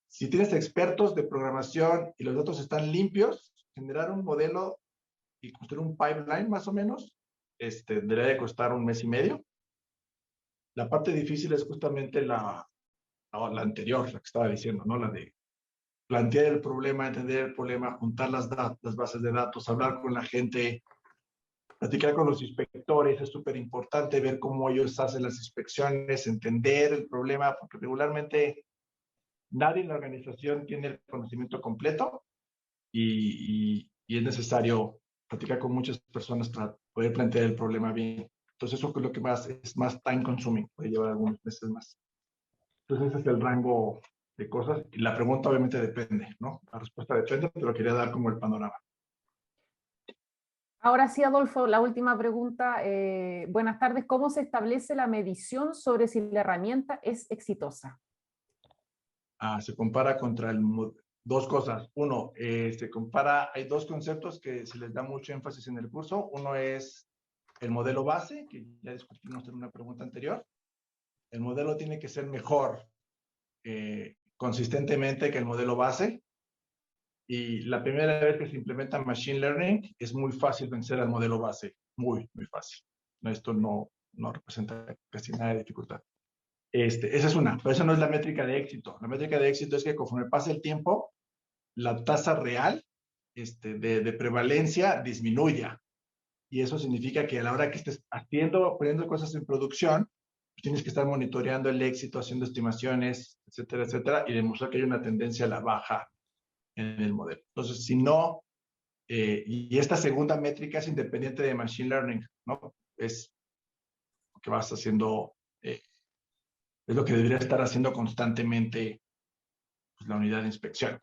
Si tienes expertos de programación y los datos están limpios, generar un modelo y construir un pipeline más o menos, debería de costar 1 mes y medio. La parte difícil es justamente la anterior, la que estaba diciendo, ¿no? La de plantear el problema, entender el problema, juntar las bases de datos, hablar con la gente, platicar con los inspectores, es súper importante ver cómo ellos hacen las inspecciones, entender el problema, porque regularmente nadie en la organización tiene el conocimiento completo y es necesario platicar con muchas personas para poder plantear el problema bien. Entonces eso es lo que es más time consuming, puede llevar algunos meses más. Entonces ese es el rango de cosas y la pregunta obviamente depende, ¿no? La respuesta depende, pero quería dar como el panorama. Ahora sí, Adolfo, la última pregunta. Buenas tardes. ¿Cómo se establece la medición sobre si la herramienta es exitosa? Se compara contra dos cosas. Uno, se compara, hay 2 conceptos que se les da mucho énfasis en el curso. Uno es el modelo base, que ya discutimos en una pregunta anterior. El modelo tiene que ser mejor consistentemente que el modelo base. Y la primera vez que se implementa Machine Learning, es muy fácil vencer al modelo base. Muy, muy fácil. Esto no representa casi nada de dificultad. Esa es una, pero esa no es la métrica de éxito. La métrica de éxito es que conforme pasa el tiempo, la tasa real de prevalencia disminuya. Y eso significa que a la hora que estés poniendo cosas en producción, pues tienes que estar monitoreando el éxito, haciendo estimaciones, etcétera, etcétera, y demostrar que hay una tendencia a la baja en el modelo. Entonces, si no, y esta segunda métrica es independiente de Machine Learning, ¿no? Es lo que vas haciendo, es lo que debería estar haciendo constantemente pues, la unidad de inspección.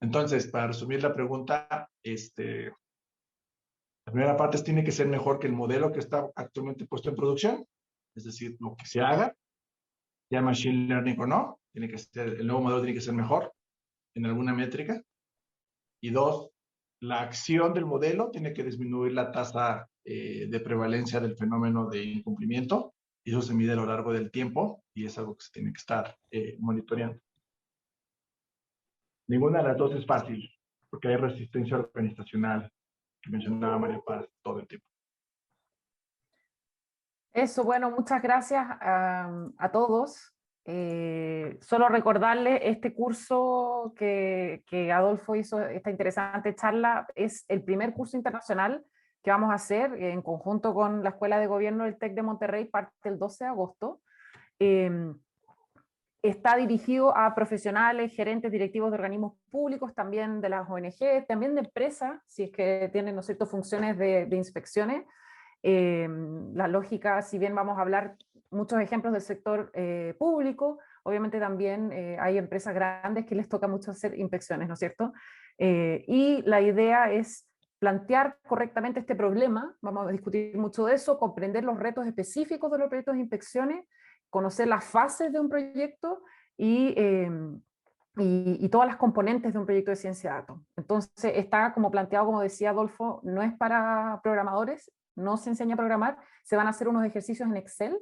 Entonces, para resumir la pregunta, la primera parte tiene que ser mejor que el modelo que está actualmente puesto en producción, es decir, lo que se haga, ya Machine Learning o no, el nuevo modelo tiene que ser mejor. en alguna métrica. Y dos, la acción del modelo tiene que disminuir la tasa de prevalencia del fenómeno de incumplimiento, y eso se mide a lo largo del tiempo, y es algo que se tiene que estar monitoreando. Ninguna de las dos es fácil, porque hay resistencia organizacional, que mencionaba María Paz todo el tiempo. Eso, bueno, muchas gracias a todos. Solo recordarles este curso que Adolfo hizo, esta interesante charla, es el primer curso internacional que vamos a hacer en conjunto con la Escuela de Gobierno del TEC de Monterrey, parte el 12 de agosto. Está dirigido a profesionales, gerentes, directivos de organismos públicos, también de las ONG, también de empresas, si es que tienen, ¿no es cierto?, funciones de inspecciones. La lógica, si bien vamos a hablar muchos ejemplos del sector público, obviamente también hay empresas grandes que les toca mucho hacer inspecciones, ¿no es cierto? Y la idea es plantear correctamente este problema, vamos a discutir mucho de eso, comprender los retos específicos de los proyectos de inspecciones, conocer las fases de un proyecto y todas las componentes de un proyecto de ciencia de datos. Entonces está como planteado, como decía Adolfo, no es para programadores, no se enseña a programar, se van a hacer unos ejercicios en Excel,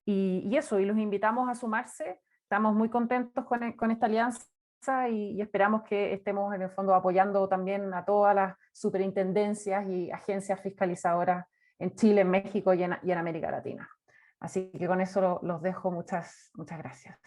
y eso, y los invitamos a sumarse. Estamos muy contentos con esta alianza y esperamos que estemos en el fondo apoyando también a todas las superintendencias y agencias fiscalizadoras en Chile, en México y en América Latina. Así que con eso los dejo, muchas gracias.